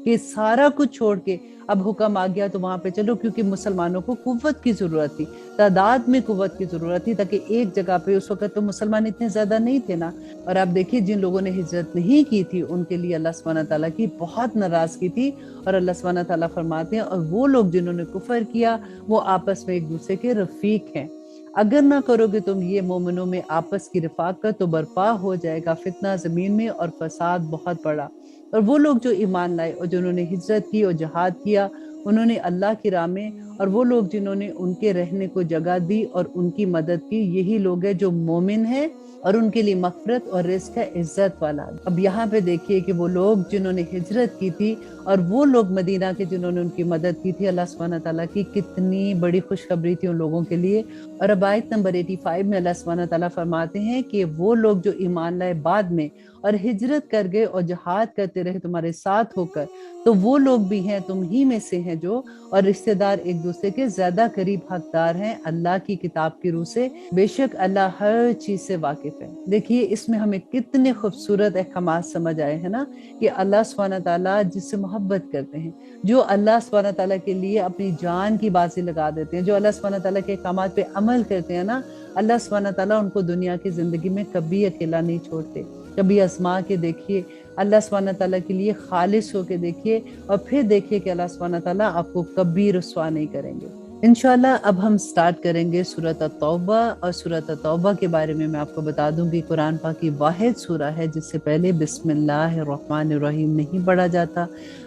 [SPEAKER 1] कि सारा कुछ छोड़ के अब हुक्म आ गया तो वहां पे चलो, क्योंकि मुसलमानों को कुव्वत की जरूरत थी, तादाद में कुव्वत की जरूरत थी, ताकि एक जगह पे, उस वक्त तो मुसलमान इतने ज्यादा नहीं थे ना। और आप देखिए जिन लोगों ने हिजरत नहीं की थी उनके लिए अल्लाह सुब्हानहू तआला की बहुत नाराजगी थी। और अल्लाह सुब्हानहू तआला फरमाते हैं, और वो लोग जिन्होंने कुफर किया वो आपस में एक दूसरे के रफीक हैं। अगर ना करोगे तुम ये मोमिनों में आपस की रफाकत, तो बर्पा हो जाएगा फितना जमीन में और फसाद बहुत बड़ा। और वो लोग जो ईमान लाए और जिन्होंने हिजरत की और जिहाद किया, उन्होंने अल्लाह की राह में, और वो लोग जिन्होंने उनके रहने को जगह दी और उनकी मदद की, यही लोग हैं जो मोमिन हैं, और उनके लिए मगफिरत और रिज़्क है इज्जत वाला। अब यहाँ पे देखिए कि वो लोग जिन्होंने हिजरत की थी और वो लोग मदीना के जिन्होंने उनकी मदद की थी, अल्लाह सुब्हानहू तआला की कितनी बड़ी खुशखबरी थी उन लोगों के लिए। और अब आयत नंबर 85 में अल्लाह सुब्हानहू तआला फरमाते हैं कि वो लोग जो ईमान लाए बाद में और हिजरत कर गए और जिहाद करते रहे तुम्हारे साथ होकर, तो वो लोग भी हैं तुम ही में से हैं जो, और रिश्तेदार एक دوسرے کے زیادہ قریب حقدار ہیں اللہ کی کتاب کی روح سے، بے شک اللہ ہر چیز سے واقف ہے۔ دیکھیے اس میں ہمیں کتنے خوبصورت احکامات سمجھ آئے ہیں نا، کہ اللہ سبحانہ تعالیٰ جس سے محبت کرتے ہیں، جو اللہ سبحانہ تعالیٰ کے لیے اپنی جان کی بازی لگا دیتے ہیں، جو اللہ سبحانہ تعالیٰ کے احکامات پہ عمل کرتے ہیں نا، اللہ سبحانہ تعالیٰ ان کو دنیا کی زندگی میں کبھی اکیلا نہیں چھوڑتے۔ کبھی آزما کے دیکھیے، اللہ سبحانہ تعالیٰ کے لیے خالص ہو کے دیکھیے، اور پھر دیکھیے کہ اللہ سبحانہ تعالیٰ آپ کو کبھی رسوا نہیں کریں گے۔ انشاءاللہ اب ہم سٹارٹ کریں گے سورۃ التوبہ، اور سورۃ التوبہ کے بارے میں آپ کو بتا دوں کہ قرآن پاک کی واحد سورہ ہے جس سے پہلے بسم اللہ الرحمن الرحیم نہیں پڑھا جاتا۔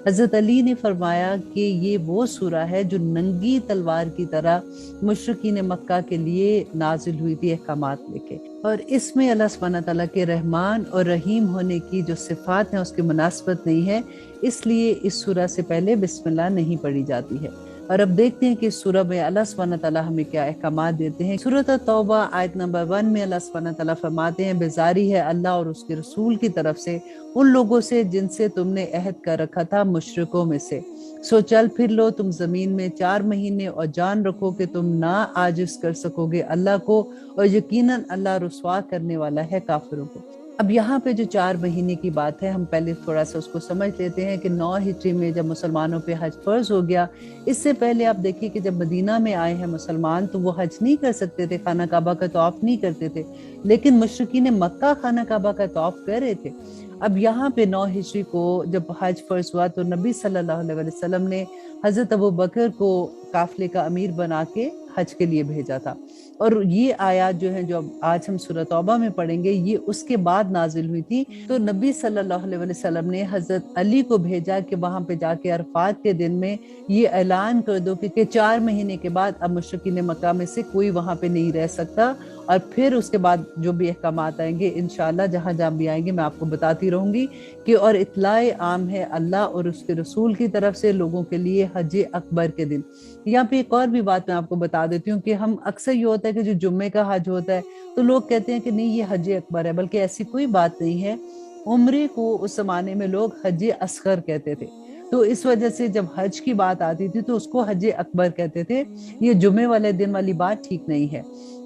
[SPEAKER 1] حضرت علی نے فرمایا کہ یہ وہ سورہ ہے جو ننگی تلوار کی طرح مشرکین مکہ کے لیے نازل ہوئی تھی احکامات لے کے، اور اس میں اللہ سبحانہ تعالیٰ کے رحمان اور رحیم ہونے کی جو صفات ہیں اس کی مناسبت نہیں ہے، اس لیے اس سورہ سے پہلے بسم اللہ نہیں پڑھی جاتی ہے۔ اور اب دیکھتے ہیں کہ اس سورہ میں اللہ سبحانہ تعالیٰ ہمیں کیا احکامات دیتے ہیں۔ سورۃ التوبہ آیت نمبر 1 میں اللہ سبحانہ تعالیٰ فرماتے ہیں، بیزاری ہے اللہ اور اس کے رسول کی طرف سے ان لوگوں سے جن سے تم نے عہد کر رکھا تھا مشرکوں میں سے، سو چل پھر لو تم زمین میں 4 مہینے، اور جان رکھو کہ تم نہ عاجز کر سکو گے اللہ کو، اور یقیناً اللہ رسوا کرنے والا ہے کافروں کو۔ اب یہاں پہ جو 4 مہینے کی بات ہے، ہم پہلے تھوڑا سا اس کو سمجھ لیتے ہیں کہ 9 ہجری میں جب مسلمانوں پہ حج فرض ہو گیا، اس سے پہلے آپ دیکھیے کہ جب مدینہ میں آئے ہیں مسلمان تو وہ حج نہیں کر سکتے تھے، خانہ کعبہ کا طواف نہیں کرتے تھے، لیکن مشرکین مکہ خانہ کعبہ کا طواف کر رہے تھے۔ اب یہاں پہ 9 ہجری کو جب حج فرض ہوا تو نبی صلی اللہ علیہ وسلم نے حضرت ابوبکر کو قافلے کا امیر بنا کے حج کے لیے بھیجا تھا، اور یہ آیات جو ہیں جو آج ہم سورۃ توبہ میں پڑھیں گے یہ اس کے بعد نازل ہوئی تھی۔ تو نبی صلی اللہ علیہ وسلم نے حضرت علی کو بھیجا کہ وہاں پہ جا کے عرفات کے دن میں یہ اعلان کر دو کہ 4 مہینے کے بعد اب مشرکین مکہ میں سے کوئی وہاں پہ نہیں رہ سکتا، اور پھر اس کے بعد جو بھی احکامات آئیں گے انشاءاللہ جہاں جہاں بھی آئیں گے میں آپ کو بتاتی رہوں گی کہ اور اطلاع عام ہے اللہ اور اس کے رسول کی طرف سے لوگوں کے لیے حج اکبر کے دن۔ یہاں پہ ایک اور بھی بات میں آپ کو بتا دیتی ہوں کہ ہم اکثر یہ ہوتا ہے کہ جو جمعے کا حج ہوتا ہے تو لوگ کہتے ہیں کہ نہیں یہ حج اکبر ہے، بلکہ ایسی کوئی بات نہیں ہے۔ عمرے کو اس زمانے میں لوگ حج اصغر کہتے تھے، تو اس وجہ سے جب حج کی بات آتی تھی تو اس کو حج اکبر کہتے تھے۔ یہ جمعے والے دن والی بات ٹھیک نہیں ہے۔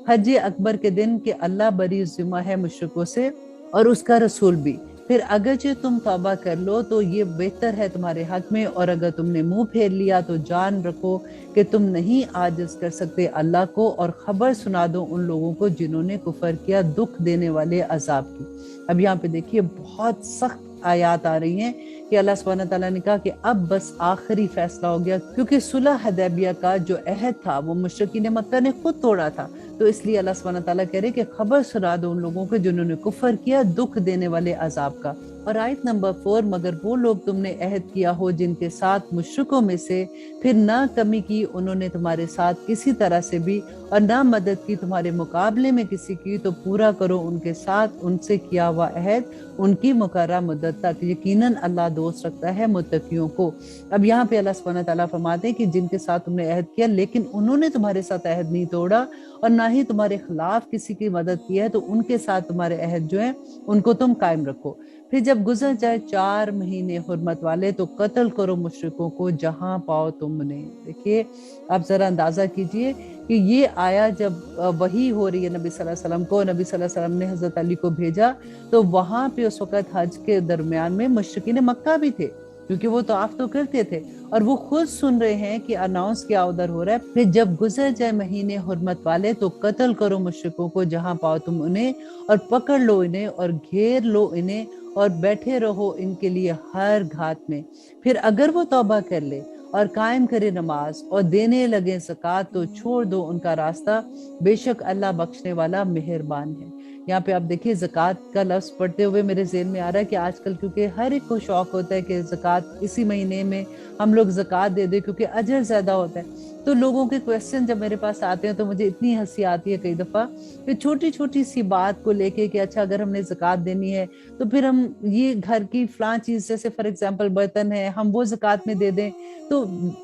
[SPEAKER 1] حج اکبر کے دن کہ اللہ بری ذمہ ہے مشرکوں سے اور اس کا رسول بھی، پھر اگرچہ تم توبہ کر لو تو یہ بہتر ہے تمہارے حق میں، اور اگر تم نے منہ پھیر لیا تو جان رکھو کہ تم نہیں عاجز کر سکتے اللہ کو، اور خبر سنا دو ان لوگوں کو جنہوں نے کفر کیا دکھ دینے والے عذاب کی۔ اب یہاں پہ دیکھیے بہت سخت آیات آ رہی ہیں کہ اللہ سبحانہ تعالیٰ نے کہا کہ اب بس آخری فیصلہ ہو گیا، کیونکہ صلح حدیبیہ کا جو عہد تھا وہ مشرکین مکہ نے خود توڑا تھا، تو اس لیے اللہ سبحانہ تعالیٰ کہہ رہے کہ خبر سنا دو ان لوگوں کو جنہوں نے کفر کیا دکھ دینے والے عذاب کا۔ اور آیت نمبر 4، مگر وہ لوگ تم نے عہد کیا ہو جن کے ساتھ مشرکوں میں سے، پھر نہ کمی کی انہوں نے تمہارے ساتھ کسی طرح سے بھی، اور نہ مدد کی تمہارے مقابلے میں کسی کی، تو پورا کرو ان کے ساتھ ان سے کیا ہوا عہد ان کی مقررہ مدت تک، یقیناً اللہ دوست رکھتا ہے متقیوں کو۔ اب یہاں پہ اللہ سبحانہ تعالیٰ فرماتے ہیں کہ جن کے ساتھ تم نے عہد کیا لیکن انہوں نے تمہارے ساتھ عہد نہیں توڑا اور نہ ہی تمہارے خلاف کسی کی مدد کی ہے، تو ان کے ساتھ تمہارے عہد جو ہیں ان کو تم قائم رکھو۔ پھر جب گزر جائے 4 مہینے حرمت والے تو قتل کرو مشرکوں کو جہاں پاؤ تم نے۔ دیکھیے آپ ذرا اندازہ کیجئے کہ یہ آیا جب وحی ہو رہی ہے نبی صلی اللہ علیہ وسلم کو، نبی صلی اللہ علیہ وسلم نے حضرت علی کو بھیجا، تو وہاں پہ اس وقت حج کے درمیان میں مشرکین مکہ بھی تھے، کیونکہ وہ طواف تو کرتے تھے، اور وہ خود سن رہے ہیں کہ اناؤنس کیا ادھر ہو رہا ہے۔ پھر جب گزر جائے مہینے حرمت والے تو قتل کرو مشرکوں کو جہاں پاؤ تم انہیں، اور پکڑ لو انہیں اور گھیر لو انہیں، اور بیٹھے رہو ان کے لیے ہر گھات میں۔ پھر اگر وہ توبہ کر لے اور قائم کرے نماز اور دینے لگے زکوٰۃ تو چھوڑ دو ان کا راستہ، بے شک اللہ بخشنے والا مہربان ہے۔ یہاں پہ آپ دیکھیے زکوٰۃ کا لفظ پڑھتے ہوئے میرے ذہن میں آ رہا ہے کہ آج کل کیونکہ ہر ایک کو شوق ہوتا ہے کہ زکوٰۃ اسی مہینے میں ہم لوگ زکوٰۃ دے دیں کیونکہ اجر زیادہ ہوتا ہے، تو لوگوں کے کویسچن جب میرے پاس آتے ہیں تو مجھے اتنی ہنسی آتی ہے کئی دفعہ کہ چھوٹی چھوٹی سی بات کو لے کے کہ اچھا اگر ہم نے زکوٰۃ دینی ہے تو پھر ہم یہ گھر کی فلاں چیز جیسے فار ایگزامپل برتن ہے ہم وہ زکوٰۃ میں دے دیں، تو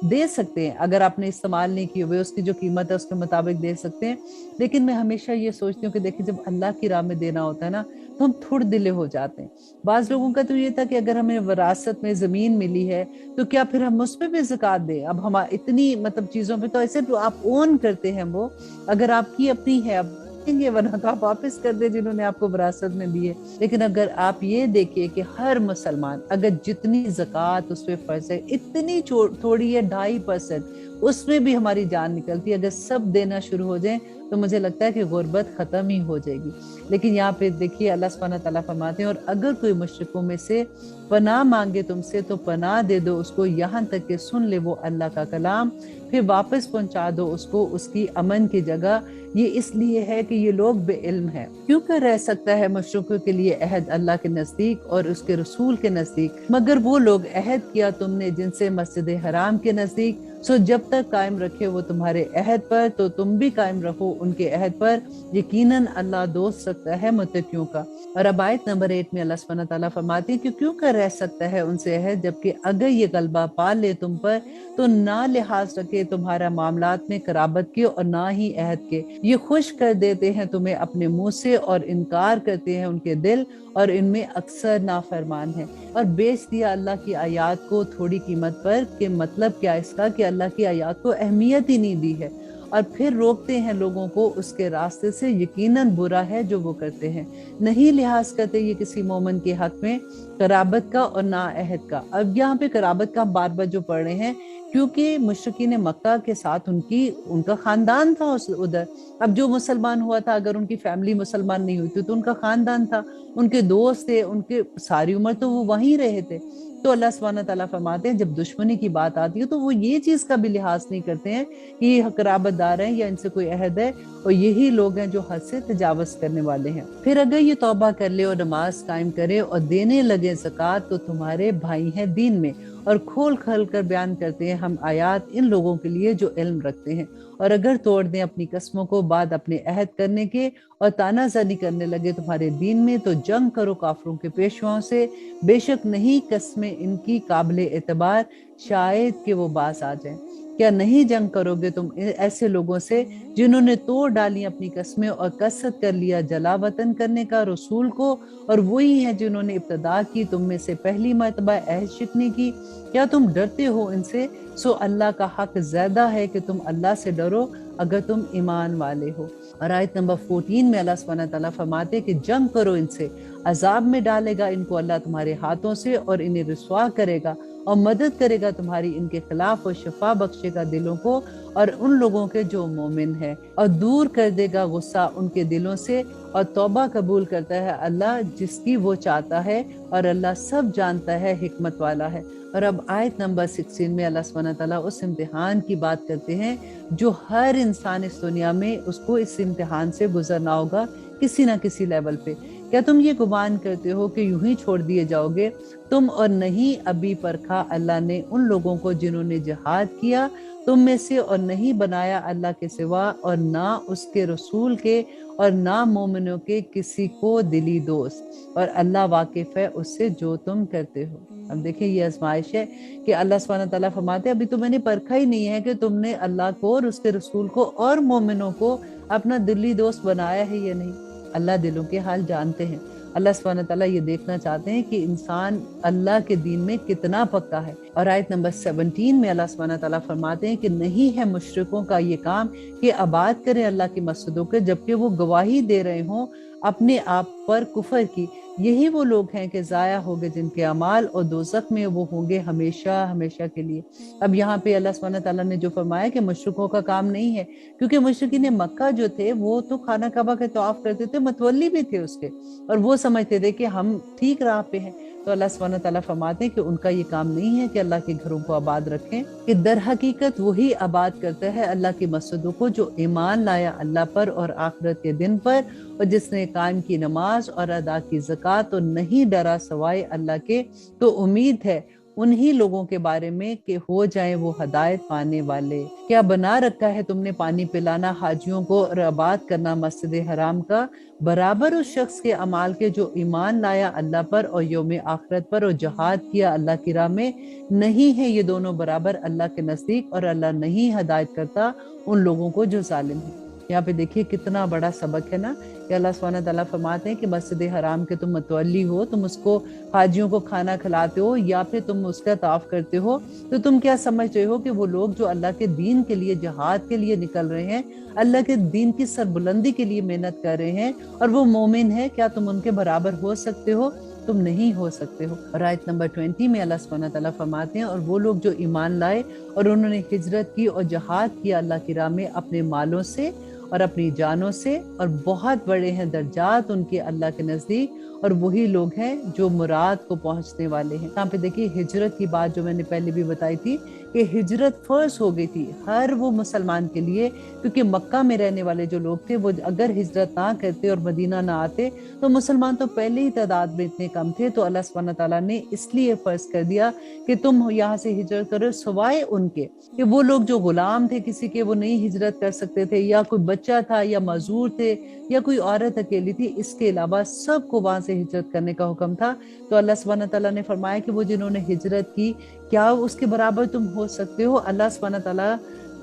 [SPEAKER 1] دے سکتے ہیں اگر آپ نے استعمال نہیں کیے ہوئے، اس کی جو قیمت ہے اس کے مطابق دے سکتے ہیں، لیکن میں ہمیشہ یہ سوچتی ہوں کہ دیکھیں جب اللہ کی راہ में देना होता है ना, तो हम थोड़े दिले हो जाते हैं। बाज लोगों का तो ये था कि अगर हमें विरासत में जमीन मिली है तो क्या फिर हम उस पे भी ज़कात दें। अब हम इतनी मतलब चीजों पे तो ऐसे तो आप ओन करते हैं, वो अगर आपकी अपनी है अब देंगे, वरना तो आप वापस कर दे जिन्होंने आपको विरासत में दी है। लेकिन अगर आप ये देखिए कि हर मुसलमान अगर जितनी ज़कात उस पे फर्ज है इतनी थोड़ी है 2.5%, उसमें भी हमारी जान निकलती है। अगर सब देना शुरू हो जाए तो मुझे लगता है कि गुर्बत खत्म ही हो जाएगी। लेकिन यहाँ पे देखिए अल्लाह सुब्हानहू तआला फरमाते हैं, और अगर कोई मुश्रिकों में से पनाह मांगे तुमसे तो पनाह दे दो उसको, यहाँ तक कि सुन ले वो अल्लाह का कलाम, फिर वापस पहुंचा दो उसको उसकी अमन की जगह। ये इसलिए है कि ये लोग बेइल्म हैं। क्यों कर रह सकता है मुश्रिकों के लिए अहद अल्लाह के नजदीक और उसके रसूल के नजदीक, मगर वो लोग अहद किया तुमने जिनसे मस्जिद हराम के नजदीक, सो जब तक कायम रखे वो तुम्हारे अहद पर तो तुम भी कायम रहो उनके अहद पर, यकीनन अल्लाह दोस्त रखता है मुत्तकियों का। और अब आयत नंबर 8 में अल्लाह सुब्हानहू तआला फरमाते हैं कि क्यों कर रह सकता है उनसे अहद, जबकि अगर ये गलबा पा ले तुम पर तो ना लिहाज रखे तुम्हारा मामलात में कराबत के और ना ही अहद के। ये खुश कर देते हैं तुम्हें अपने मुंह से और इनकार करते हैं उनके दिल, और इनमें अक्सर नाफरमान है। और बेच दिया अल्लाह की आयात को थोड़ी कीमत पर, कि मतलब क्या इसका कि अल्लाह की आयात को अहमियत ही नहीं दी है, और फिर रोकते हैं लोगों को उसके रास्ते से। यकीनन बुरा है जो वो करते हैं। नहीं लिहाज करते ये किसी मोमिन के हक में कराबत का और ना अहद का। अब यहाँ पे कराबत का बार बार जो पढ़ रहे हैं, क्योंकि मुशरिकीन मक्का के साथ उनका खानदान था उधर। अब जो मुसलमान हुआ था, अगर उनकी फैमिली मुसलमान नहीं हुई थी तो उनका खानदान था, उनके दोस्त थे, उनके सारी उम्र तो वो वहीं रहे थे। तो अल्लाह सुब्हानहू तआला फरमाते हैं जब दुश्मनी की बात आती है तो वो ये चीज का भी लिहाज नहीं करते हैं कि ये कराबतदार हैं या इनसे कोई अहद है, और यही लोग हैं जो हद से तजावज करने वाले हैं। फिर अगर ये तौबा कर ले और नमाज कायम करे और देने लगे ज़कात तो तुम्हारे भाई हैं दीन में। और खोल खोल कर बयान करते हैं हम आयात इन लोगों के लिए जो इल्म रखते हैं। और अगर तोड़ दें अपनी कस्मों को बाद अपने अहद करने के और तानाज़ानी करने लगे तुम्हारे दीन में, तो जंग करो काफरों के पेशवाओं से, बेशक नहीं कस्में इनकी काबिल एतबार, शायद कि वो बाज आ जाएं। क्या नहीं जंग करोगे तुम ऐसे लोगों से जिन्होंने तोड़ डाली अपनी कस्में और कसरत कर लिया जला वतन करने का रसूल को, और वही है जिन्होंने इब्तदा की तुम में से पहली मर्तबा अहद शिकनी की। क्या तुम डरते हो इनसे? सो अल्लाह का हक ज्यादा है कि तुम अल्लाह से डरो अगर तुम ईमान वाले हो। और आयत नंबर 14 में अल्लाह सुब्हानहू तआला फरमाते कि जंग करो इनसे, अजाब में डालेगा इनको अल्लाह तुम्हारे हाथों से, और इन्हें रुसवा करेगा और मदद करेगा तुम्हारी इनके खिलाफ, और शफा बख्शेगा दिलों को और उन लोगों के जो मोमिन है, और दूर कर देगा गुस्सा उनके दिलों से, और तौबा कबूल करता है अल्लाह जिसकी वो चाहता है, और अल्लाह सब जानता है, हिकमत वाला है। और अब आयत नंबर 16 में अल्लाह सुब्हानहू तआला उस इम्तिहान की बात करते हैं जो हर इंसान इस दुनिया में उसको इस इम्तिहान से गुजरना होगा किसी ना किसी लेवल पे। क्या तुम ये गुमान करते हो कि यूं ही छोड़ दिए जाओगे तुम, और नहीं अभी परखा अल्लाह ने उन लोगों को जिन्होंने जिहाद किया तुम में से, और नहीं बनाया अल्लाह के सिवा और ना उसके रसूल के और ना मोमिनों के किसी को दिली दोस्त, और अल्लाह वाकिफ है उससे जो तुम करते हो। अब देखिए ये आजमाइश है कि अल्लाह सुब्हानहू तआला फरमाते हैं अभी तो मैंने परखा ही नहीं है कि तुमने अल्लाह को और उसके रसूल को और मोमिनों को अपना दिली दोस्त बनाया है या नहीं। अल्लाह दिलों के हाल जानते हैं। अल्लाह सुब्हानहू तआला ये देखना चाहते हैं कि इंसान अल्लाह के दीन में कितना पक्का है। और आयत नंबर 17 में अल्लाह सुब्हानहू तआला फरमाते हैं कि नहीं है मुशरिकों का ये काम कि आबाद करें अल्लाह की मस्जिदों के, जबकि वो गवाही दे रहे हों अपने आप पर कुफर की। यही वो लोग हैं कि जाया होंगे जिनके अमाल, और दोज़ख में वो होंगे हमेशा हमेशा के लिए। अब यहाँ पे अल्लाह सुब्हानहू तआला ने जो फरमाया कि मुशरिकों का काम नहीं है, क्योंकि मुशरिकीन मक्का जो थे वो तो खाना काबा के तवाफ करते थे, मतवल्ली भी थे उसके, और वो समझते थे कि हम ठीक राह पे हैं। तो अल्लाह सुब्हानहू तआला फरमाते हैं कि उनका ये काम नहीं है कि अल्लाह के घरों को आबाद रखें, कि दर हकीकत वही आबाद करता है अल्लाह की मस्जिदों को जो ईमान लाया अल्लाह पर और आखिरत के दिन पर, और जिसने कायम की नमाज और अदा की ज़कात और नहीं डरा सवाए अल्लाह के। तो उम्मीद है उन्हीं लोगों के बारे में कि हो जाएं वो हदायत पाने वाले। क्या बना रखा है तुमने पानी पिलाना हाजियों को और आबाद करना मस्जिद हराम का, बराबर उस शख्स के अमाल के जो ईमान लाया अल्लाह पर और यौम आखिरत पर और जहाद किया अल्लाह की राह में। नहीं है ये दोनों बराबर अल्लाह के नजदीक, और अल्लाह नहीं हदायत करता उन लोगों को जो जालिम है। यहाँ पे देखिए कितना बड़ा सबक है ना, کہ اللہ سبحانہ تعالیٰ فرماتے ہیں کہ مسجد حرام کے تم متولی ہو، تم اس کو حاجیوں کو کھانا کھلاتے ہو یا پھر تم اس کا طواف کرتے ہو، تو تم کیا سمجھ رہے ہو کہ وہ لوگ جو اللہ کے دین کے لیے جہاد کے لیے نکل رہے ہیں، اللہ کے دین کی سربلندی کے لیے محنت کر رہے ہیں اور وہ مومن ہے، کیا تم ان کے برابر ہو سکتے ہو؟ تم نہیں ہو سکتے ہو۔ اور آیت نمبر 20 میں اللہ سبحانہ تعالیٰ فرماتے ہیں اور وہ لوگ جو ایمان لائے اور انہوں نے ہجرت کی اور جہاد کیا اللہ کی راہ میں اپنے مالوں سے اور اپنی جانوں سے، اور بہت بڑے ہیں درجات ان کے اللہ کے نزدیک، اور وہی لوگ ہیں جو مراد کو پہنچنے والے ہیں۔ یہاں پہ دیکھیے ہجرت کی بات جو میں نے پہلے بھی بتائی تھی کہ ہجرت فرض ہو گئی تھی ہر وہ مسلمان کے لیے، کیونکہ مکہ میں رہنے والے جو لوگ تھے وہ اگر ہجرت نہ کرتے اور مدینہ نہ آتے تو مسلمان تو پہلے ہی تعداد میں اتنے کم تھے، تو اللہ سبحانہ تعالیٰ نے اس لیے فرض کر دیا کہ تم یہاں سے ہجرت کرو، سوائے ان کے کہ وہ لوگ جو غلام تھے کسی کے، وہ نہیں ہجرت کر سکتے تھے، یا کوئی بچہ تھا یا معذور تھے یا کوئی عورت اکیلی تھی، اس کے علاوہ سب کو وہاں سے ہجرت کرنے کا حکم تھا۔ تو اللہ سبحانہ تعالیٰ نے فرمایا کہ وہ جنہوں نے ہجرت کی، کیا اس کے برابر تم ہو سکتے ہو؟ اللہ سبحانہ تعالیٰ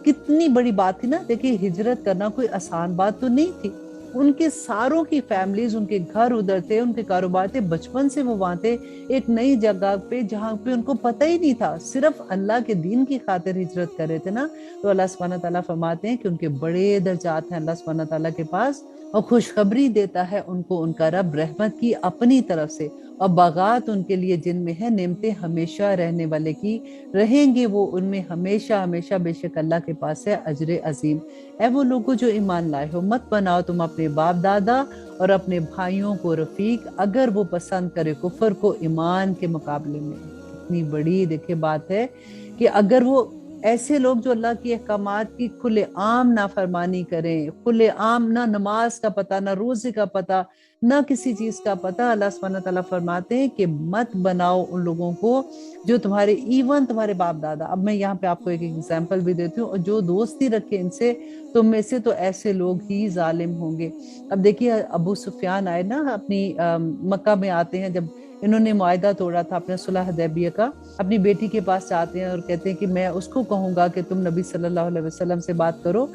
[SPEAKER 1] کتنی بڑی بات تھی نا، دیکھیے ہجرت کرنا کوئی آسان بات تو نہیں تھی، ان کے ساروں کی فیملیز، ان کے گھر ادھر تھے، ان کے کاروبار تھے، بچپن سے وہ وہاں تھے ایک نئی جگہ پہ جہاں پہ ان کو پتہ ہی نہیں تھا، صرف اللہ کے دین کی خاطر ہجرت کر رہے تھے نا۔ تو اللہ سبحانہ تعالیٰ فرماتے ہیں کہ ان کے بڑے درجات ہیں اللہ سبحانہ تعالیٰ کے پاس، اور خوشخبری دیتا ہے ان کو ان کا رب رحمت کی اپنی طرف سے، اور باغات ان کے لیے جن میں ہے نعمتیں ہمیشہ رہنے والے کی، رہیں گے وہ ان میں ہمیشہ ہمیشہ، بے شک اللہ کے پاس ہے اجر عظیم۔ اے وہ لوگوں جو ایمان لائے ہو، مت بناؤ تم اپنے باپ دادا اور اپنے بھائیوں کو رفیق اگر وہ پسند کرے کفر کو ایمان کے مقابلے میں۔ اتنی بڑی دیکھے بات ہے کہ اگر وہ ایسے لوگ جو اللہ کی احکامات کی کھلے عام نافرمانی کریں، کھلے عام نہ نماز کا پتہ، نہ روزے کا پتہ، نہ کسی چیز کا پتہ، اللہ سبحانہ تعالیٰ فرماتے ہیں کہ مت بناؤ ان لوگوں کو جو تمہارے ایون تمہارے باپ دادا۔ اب میں یہاں پہ آپ کو ایک ایگزامپل بھی دیتی ہوں، اور جو دوستی رکھے ان سے تم میں سے، تو ایسے لوگ ہی ظالم ہوں گے۔ اب دیکھیے ابو سفیان آئے نا اپنی مکہ میں آتے ہیں، جب انہوں نے معاہدہ توڑا تھا اپنے صلح حدیبیہ کا، اپنی بیٹی کے پاس جاتے ہیں اور کہتے ہیں کہ میں اس کو کہوں گا کہ تم نبی صلی اللہ علیہ وسلم سے بات کرو۔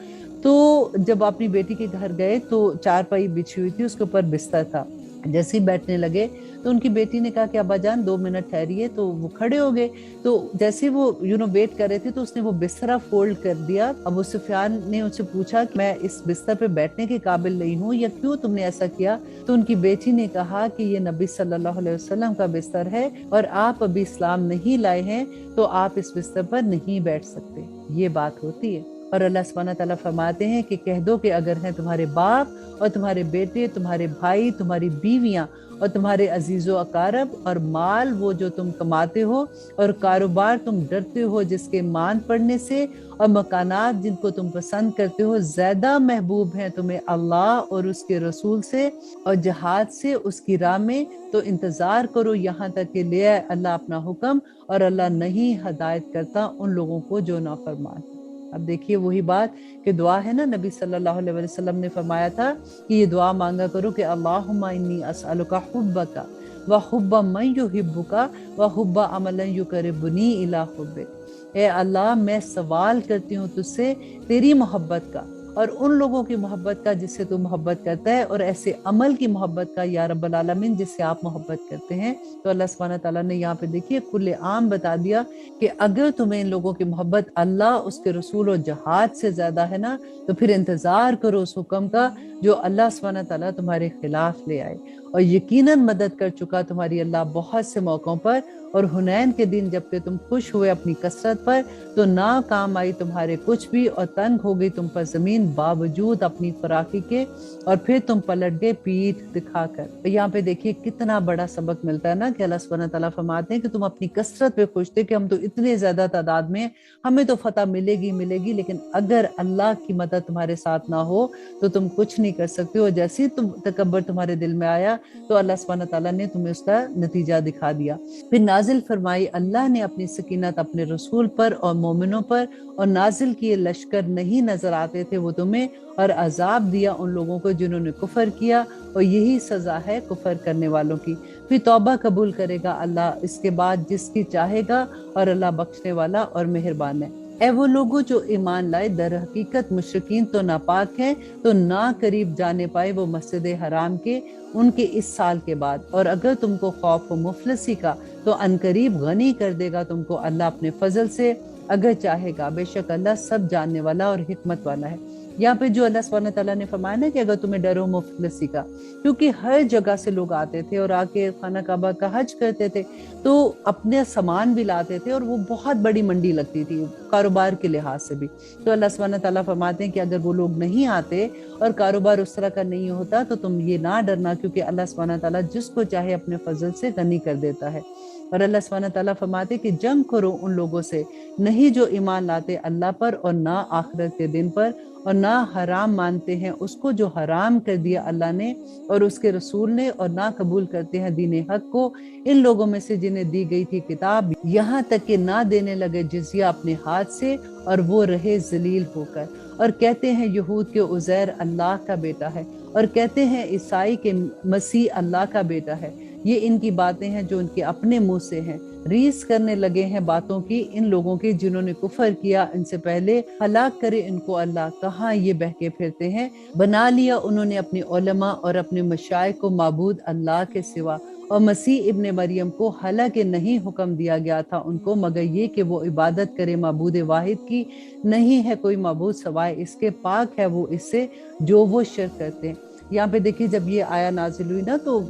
[SPEAKER 1] تو جب اپنی بیٹی کے گھر گئے تو چارپائی بچھی ہوئی تھی، اس کے اوپر بستر تھا، جیسے ہی بیٹھنے لگے تو ان کی بیٹی نے کہا کہ ابا جان 2 منٹ ٹھہریے، تو وہ کھڑے ہو گئے، تو جیسے وہ ویٹ کر رہے تھے تو اس نے وہ بستر فولڈ کر دیا۔ ابو سفیان نے ان سے پوچھا کہ میں اس بستر پہ بیٹھنے کے قابل نہیں ہوں، یا کیوں تم نے ایسا کیا؟ تو ان کی بیٹی نے کہا کہ یہ نبی صلی اللہ علیہ وسلم کا بستر ہے اور آپ ابھی اسلام نہیں لائے ہیں، تو آپ اس بستر پر نہیں بیٹھ سکتے۔ یہ بات ہوتی ہے۔ اور اللہ سبحانہ تعالیٰ فرماتے ہیں کہ کہہ دو کہ اگر ہیں تمہارے باپ اور تمہارے بیٹے، تمہارے بھائی، تمہاری بیویاں اور تمہارے عزیز و اقارب، اور مال وہ جو تم کماتے ہو، اور کاروبار تم ڈرتے ہو جس کے مان پڑنے سے، اور مکانات جن کو تم پسند کرتے ہو، زیادہ محبوب ہیں تمہیں اللہ اور اس کے رسول سے اور جہاد سے اس کی راہ میں، تو انتظار کرو یہاں تک کہ لے آئے اللہ اپنا حکم، اور اللہ نہیں ہدایت کرتا ان لوگوں کو جو نافرمان۔ اب دیکھیے وہی بات کہ دعا ہے نا، نبی صلی اللہ علیہ وسلم نے فرمایا تھا کہ یہ دعا مانگا کرو کہ اللہم انی اسألک حبک وحب من یحبک وحب عملا یقربنی الی حبک۔ اے اللہ میں سوال کرتی ہوں تجھ سے تیری محبت کا، اور ان لوگوں کی محبت کا جس سے تو محبت کرتا ہے، اور ایسے عمل کی محبت کا یا رب العالمین جس سے آپ محبت کرتے ہیں۔ تو اللہ سبحانہ تعالیٰ نے یہاں پہ دیکھیے کھلے عام بتا دیا کہ اگر تمہیں ان لوگوں کی محبت اللہ، اس کے رسول اور جہاد سے زیادہ ہے نا، تو پھر انتظار کرو اس حکم کا جو اللہ سبحانہ تعالیٰ تمہارے خلاف لے آئے، اور یقیناً مدد کر چکا تمہاری اللہ بہت سے موقعوں پر، اور حنین کے دن جب کہ تم خوش ہوئے اپنی کثرت پر، تو نہ کام آئی تمہارے کچھ بھی، اور تنگ ہو گئی تم پر زمین باوجود اپنی فراخی کے، اور پھر تم پلٹ گئے پیٹھ دکھا کر۔ یہاں پہ دیکھیے کتنا بڑا سبق ملتا ہے نا کہ اللہ سبحانہ تعالیٰ فرماتے ہیں کہ تم اپنی کثرت پہ خوش تھے کہ ہم تو اتنے زیادہ تعداد میں، ہمیں تو فتح ملے گی، لیکن اگر اللہ کی مدد تمہارے ساتھ نہ ہو تو تم کچھ نہیں کر سکتے ہو۔ جیسے ہی تکبر تمہارے دل میں آیا تو اللہ سبحانہ تعالیٰ نے تمہیں اس کا نتیجہ دکھا دیا۔ پھر نازل فرمائی اللہ نے اپنی سکینت اپنے رسول پر اور مومنوں پر، اور نازل کیے لشکر نہیں نظر آتے تھے وہ تمہیں، اور عذاب دیا ان لوگوں کو جنہوں نے کفر کیا، اور یہی سزا ہے کفر کرنے والوں کی۔ پھر توبہ قبول کرے گا اللہ اس کے بعد جس کی چاہے گا، اور اللہ بخشنے والا اور مہربان ہے۔ اے وہ لوگوں جو ایمان لائے، در حقیقت مشرکین تو ناپاک ہیں، تو نہ قریب جانے پائے وہ مسجد حرام کے ان کے اس سال کے بعد، اور اگر تم کو خوف ہو مفلسی کا تو عنقریب غنی کر دے گا تم کو اللہ اپنے فضل سے اگر چاہے گا، بے شک اللہ سب جاننے والا اور حکمت والا ہے۔ یہاں پہ جو اللہ سبحانہ تعالیٰ نے فرمایا نا کہ اگر تمہیں ڈر ہو مفلسی کا، کیونکہ ہر جگہ سے لوگ آتے تھے اور آ کے خانہ کعبہ کا حج کرتے تھے، تو اپنے سامان بھی لاتے تھے اور وہ بہت بڑی منڈی لگتی تھی کاروبار کے لحاظ سے بھی۔ تو اللہ سبحانہ تعالیٰ فرماتے ہیں کہ اگر وہ لوگ نہیں آتے اور کاروبار اس طرح کا نہیں ہوتا تو تم یہ نہ ڈرنا، کیونکہ اللہ سبحانہ تعالیٰ جس کو چاہے اپنے فضل سے غنی کر دیتا ہے۔ اور اللہ سبحانہ تعالیٰ فرماتے کہ جنگ کرو ان لوگوں سے نہیں جو ایمان لاتے اللہ پر اور نہ آخرت کے دن پر، اور نہ حرام مانتے ہیں اس کو جو حرام کر دیا اللہ نے اور اس کے رسول نے، اور نہ قبول کرتے ہیں دین حق کو ان لوگوں میں سے جنہیں دی گئی تھی کتاب، یہاں تک کہ نہ دینے لگے جزیہ اپنے ہاتھ سے اور وہ رہے ذلیل ہو کر، اور کہتے ہیں یہود کے عزیر اللہ کا بیٹا ہے، اور کہتے ہیں عیسائی کے مسیح اللہ کا بیٹا ہے۔ یہ ان کی باتیں ہیں جو ان کے اپنے منہ سے ہیں، ریس کرنے لگے ہیں باتوں کی ان لوگوں کی جنہوں نے کفر کیا ان سے پہلے، ہلاک کرے ان کو اللہ، کہاں یہ بہکے پھرتے ہیں۔ بنا لیا انہوں نے اپنے علماء اور اپنے مشائخ کو معبود اللہ کے سوا، اور مسیح ابن مریم کو، حالانکہ نہیں حکم دیا گیا تھا ان کو مگر یہ کہ وہ عبادت کرے معبود واحد کی، نہیں ہے کوئی معبود سوائے اس کے، پاک ہے وہ اس سے جو وہ شرک کرتے ہیں۔ یہاں پہ دیکھیے جب یہ آیا نازل ہوئی نا تو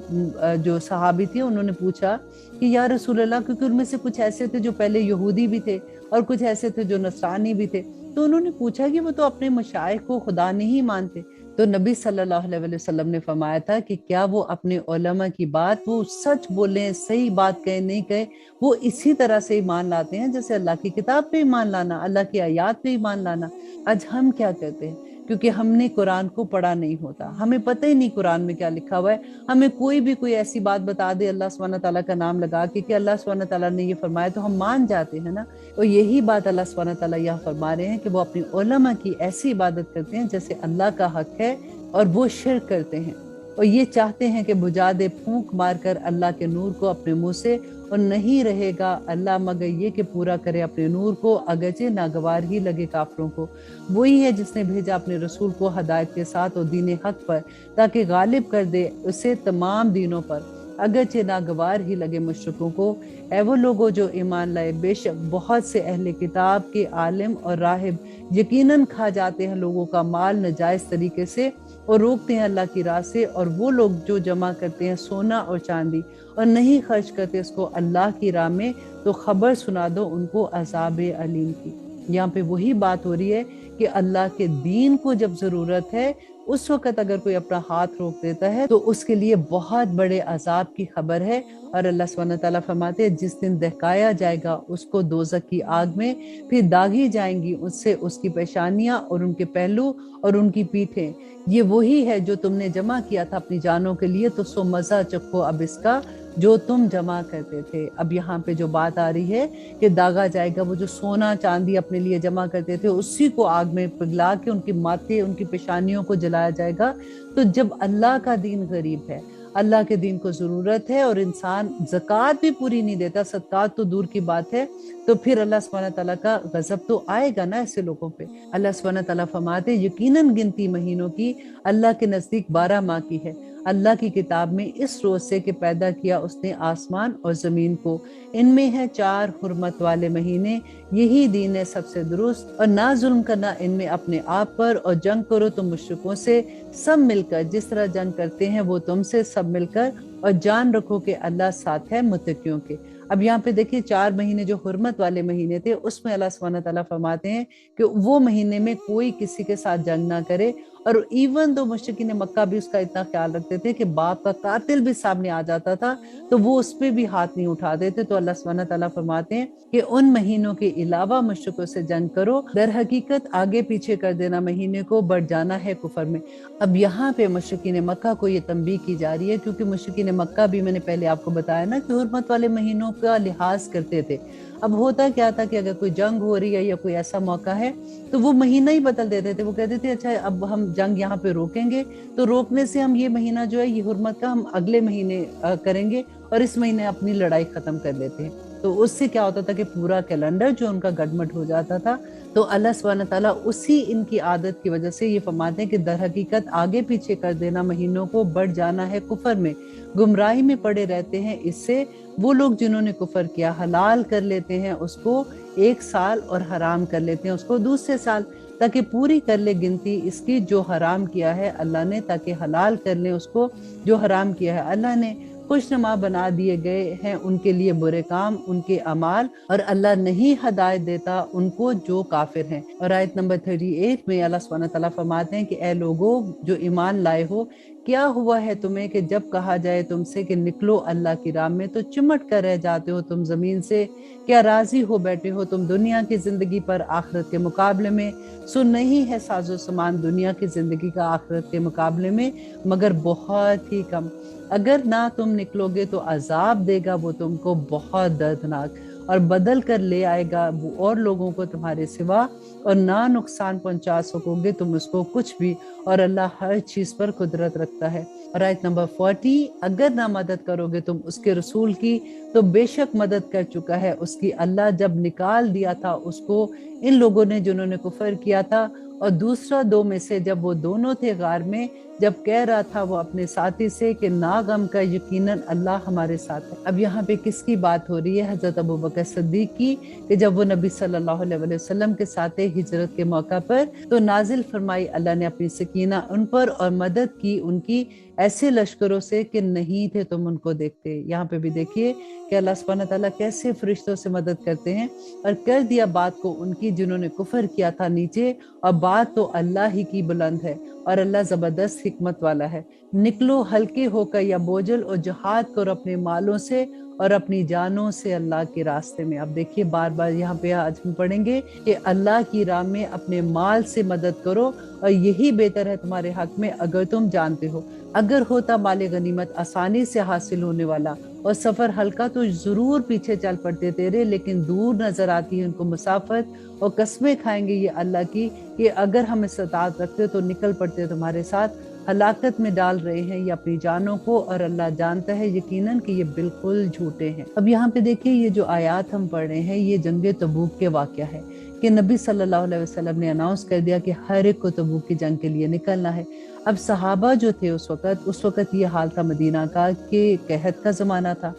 [SPEAKER 1] جو صحابی تھے انہوں نے پوچھا کہ یا رسول اللہ، کیونکہ ان میں سے کچھ ایسے تھے جو پہلے یہودی بھی تھے اور کچھ ایسے تھے جو نصرانی بھی تھے، تو انہوں نے پوچھا کہ وہ تو اپنے مشائخ کو خدا نہیں مانتے، تو نبی صلی اللہ علیہ وسلم نے فرمایا تھا کہ کیا وہ اپنے علماء کی بات وہ سچ بولیں، صحیح بات کہیں نہیں کہیں، وہ اسی طرح سے ایمان لاتے ہیں جیسے اللہ کی کتاب پہ ایمان لانا، اللہ کی آیات پہ ایمان لانا۔ آج ہم کیا کرتے ہیں؟ کیونکہ ہم نے قرآن کو پڑھا نہیں ہوتا، ہمیں پتہ ہی نہیں قرآن میں کیا لکھا ہوا ہے، ہمیں کوئی ایسی بات بتا دے اللہ سبحانہ تعالیٰ کا نام لگا کے کہ اللہ سبحانہ تعالیٰ نے یہ فرمایا تو ہم مان جاتے ہیں نا۔ اور یہی بات اللہ سبحانہ تعالیٰ یہاں فرما رہے ہیں کہ وہ اپنی علماء کی ایسی عبادت کرتے ہیں جیسے اللہ کا حق ہے، اور وہ شرک کرتے ہیں، اور یہ چاہتے ہیں کہ بجھا دے پھونک مار کر اللہ کے نور کو اپنے منہ سے، اور نہیں رہے گا اللہ مگر یہ کہ پورا کرے اپنے نور کو اگرچہ ناگوار ہی لگے کافروں کو۔ وہی ہے جس نے بھیجا اپنے رسول کو ہدایت کے ساتھ اور دین حق پر تاکہ غالب کر دے اسے تمام دینوں پر اگرچہ ناگوار ہی لگے مشرکوں کو۔ اے وہ لوگوں جو ایمان لائے، بے شک بہت سے اہل کتاب کے عالم اور راہب یقیناً کھا جاتے ہیں لوگوں کا مال ناجائز طریقے سے اور روکتے ہیں اللہ کی راہ سے، اور وہ لوگ جو جمع کرتے ہیں سونا اور چاندی اور نہیں خرچ کرتے اس کو اللہ کی راہ میں، تو خبر سنا دو ان کو عذاب علیم کی۔ یہاں پہ وہی بات ہو رہی ہے کہ اللہ کے دین کو جب ضرورت ہے اس وقت اگر کوئی اپنا ہاتھ روک دیتا ہے تو اس کے لیے بہت بڑے عذاب کی خبر ہے۔ اور اللہ سبحانہ تعالیٰ فرماتے ہیں جس دن دہکایا جائے گا اس کو دوزخ کی آگ میں، پھر داغی جائیں گی اس سے اس کی پیشانیاں اور ان کے پہلو اور ان کی پیٹھیں، یہ وہی ہے جو تم نے جمع کیا تھا اپنی جانوں کے لیے، تو سو مزہ چکھو اب اس کا جو تم جمع کرتے تھے۔ اب یہاں پہ جو بات آ رہی ہے کہ داغا جائے گا، وہ جو سونا چاندی اپنے لیے جمع کرتے تھے اسی کو آگ میں پگھلا کے ان کی ماتھے ان کی پیشانیوں کو جلایا جائے گا۔ تو جب اللہ کا دین غریب ہے، اللہ کے دین کو ضرورت ہے اور انسان زکوٰۃ بھی پوری نہیں دیتا، صدقات تو دور کی بات ہے، تو پھر اللہ سبحانہ تعالیٰ کا غضب تو آئے گا نا ایسے لوگوں پہ۔ اللہ سبحانہ تعالیٰ فرماتے یقیناً گنتی مہینوں کی اللہ کے نزدیک 12 ماہ کی ہے، اللہ کی کتاب میں اس روز سے کہ پیدا کیا اس نے آسمان اور زمین کو، ان میں ہے 4 حرمت والے مہینے، یہی دین ہے سب سے درست، اور نہ ظلم کرنا ان میں اپنے آپ پر، اور جنگ کرو تم مشرکوں سے سب مل کر جس طرح جنگ کرتے ہیں وہ تم سے سب مل کر، اور جان رکھو کہ اللہ ساتھ ہے متقیوں کے۔ اب یہاں پہ دیکھیے 4 مہینے جو حرمت والے مہینے تھے اس میں اللہ سبحانہ تعالیٰ فرماتے ہیں کہ وہ مہینے میں کوئی کسی کے ساتھ جنگ نہ کرے، اور ایون دو مشرکین مکہ بھی اس کا اتنا خیال رکھتے تھے کہ باپ کا قاتل بھی سامنے آ جاتا تھا تو وہ اس پہ بھی ہاتھ نہیں اٹھاتے تھے۔ تو اللہ سبحانہ تعالیٰ فرماتے ہیں کہ ان مہینوں کے علاوہ مشرکوں سے جنگ کرو، در حقیقت آگے پیچھے کر دینا مہینے کو بڑھ جانا ہے کفر میں۔ اب یہاں پہ مشرکین مکہ کو یہ تنبیہ کی جا رہی ہے، کیونکہ مشرکین مکہ بھی میں نے پہلے آپ کو بتایا نا کہ حرمت والے مہینوں کا لحاظ کرتے تھے۔ اب ہوتا کیا تھا کہ اگر کوئی جنگ ہو رہی ہے یا کوئی ایسا موقع ہے تو وہ مہینہ ہی بدل دیتے تھے، وہ کہتے تھے اچھا اب ہم جنگ یہاں پہ روکیں گے تو روکنے سے ہم یہ مہینہ جو ہے یہ حرمت کا ہم اگلے مہینے کریں گے اور اس مہینے اپنی لڑائی ختم کر لیتے ہیں۔ तो उससे क्या होता था कि पूरा कैलेंडर जो उनका गड़बड़ हो जाता था। तो अल्लाह सुब्हानहू तआला उसी इनकी आदत की वजह से ये फरमाते हैं कि दर हकीकत आगे पीछे कर देना महीनों को बढ़ जाना है कुफर में, गुमराही में पड़े रहते हैं। इससे वो लोग जिन्होंने कुफर किया हलाल कर लेते हैं उसको एक साल और हराम कर लेते हैं उसको दूसरे साल, ताकि पूरी कर ले गिनती इसकी जो हराम किया है अल्लाह ने, ताकि हलाल कर ले उसको जो हराम किया है अल्लाह ने। खुशनुमा बना दिए गए हैं उनके लिए बुरे काम, उनके अमाल, और अल्लाह नहीं हदायत देता उनको जो काफिर हैं। और आयत नंबर 38 में अल्लाह सुब्हानहू तआला फरमाते हैं कि ए लोगों जो ईमान लाए हो, क्या हुआ है तुम्हें कि जब कहा जाए तुमसे कि निकलो अल्लाह की राह में तो चिमट कर रह जाते हो तुम जमीन से? क्या राजी हो बैठे हो तुम दुनिया की जिंदगी पर आखिरत के मुकाबले में? सो नहीं है साजो सामान दुनिया की जिंदगी का आखिरत के मुकाबले में मगर बहुत ही कम। अगर ना तुम निकलोगे तो अजाब देगा वो तुमको बहुत दर्दनाक, और बदल कर ले आएगा वो और लोगों को तुम्हारे सिवा, और ना नुकसान पहुंचा सकोगे तुम उसको कुछ भी, और अल्लाह हर चीज पर कुदरत रखता है। और आयत नंबर 40, अगर ना मदद करोगे तुम उसके रसूल की तो बेशक मदद कर चुका है उसकी अल्लाह जब निकाल दिया था उसको इन लोगों ने जिन्होंने कुफर किया था। और दूसरा दो में से जब वो दोनों थे गार में, जब कह रहा था वो अपने साथी से कि ना गम का, यकीनन अल्लाह हमारे साथ है। अब यहाँ पे किसकी बात हो रही है? हजरत अबू बकर सिद्दीक की, कि जब वो नबी सल्लल्लाहु अलैहि वसल्लम के साथ हिजरत के मौका पर तो नाजिल फरमाई अल्लाह ने अपनी सकीना उन पर और मदद की उनकी ऐसे लश्करों से कि नहीं थे तुम उनको देखते। यहाँ पे भी देखिए कि अल्लाह सुब्हानहू तआला कैसे फरिश्तों से मदद करते हैं, और कर दिया बात को उनकी जिन्होंने कुफर किया था नीचे, और बात तो अल्लाह ही की बुलंद है, और अल्लाह जबरदस्त हिकमत वाला है। निकलो हल्के होकर या बोझल और जिहाद करो अपने मालों से और अपनी जानों से अल्लाह के रास्ते में। अब देखिए बार बार यहाँ पे आज हम पढ़ेंगे कि अल्लाह की राह में अपने माल से मदद करो, और यही बेहतर है तुम्हारे हक में अगर तुम जानते हो। अगर होता माले गनीमत आसानी से हासिल होने वाला और सफर हल्का तो जरूर पीछे चल पड़ते तेरे, लेकिन दूर नजर आती है उनको मुसाफत, और कस्में खाएंगे ये अल्लाह की कि अगर हम इस्तात रखते तो निकल पड़ते तुम्हारे साथ। हलाकत में डाल रहे हैं ये अपनी जानों को, और अल्लाह जानता है यकीनन कि ये बिल्कुल झूठे हैं। अब यहाँ पे देखिए ये जो आयात हम पढ़ रहे हैं ये जंग तबूक के वाक़या है कि नबी सल्लल्लाहु अलैहि वसल्लम ने अनाउंस कर दिया कि हर एक को तबूक की जंग के लिए निकलना है। अब सहाबा जो थे उस वक्त ये हाल था मदीना का कि कहत का जमाना था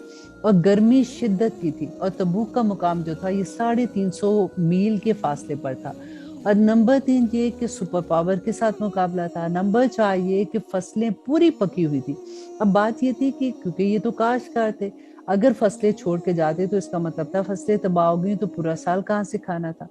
[SPEAKER 1] और गर्मी शिद्दत की थी, और तबूक का मुकाम जो था ये 350 मील के फासले पर था। और नंबर 3 ये कि सुपर पावर के साथ मुकाबला था। नंबर 4 ये कि फसलें पूरी पकी हुई थी। अब बात ये थी कि क्योंकि ये तो काश्तकार थे, अगर फसलें छोड़ के जाते तो इसका मतलब था फसलें तबाह हो गई तो पूरा साल कहाँ से खाना था।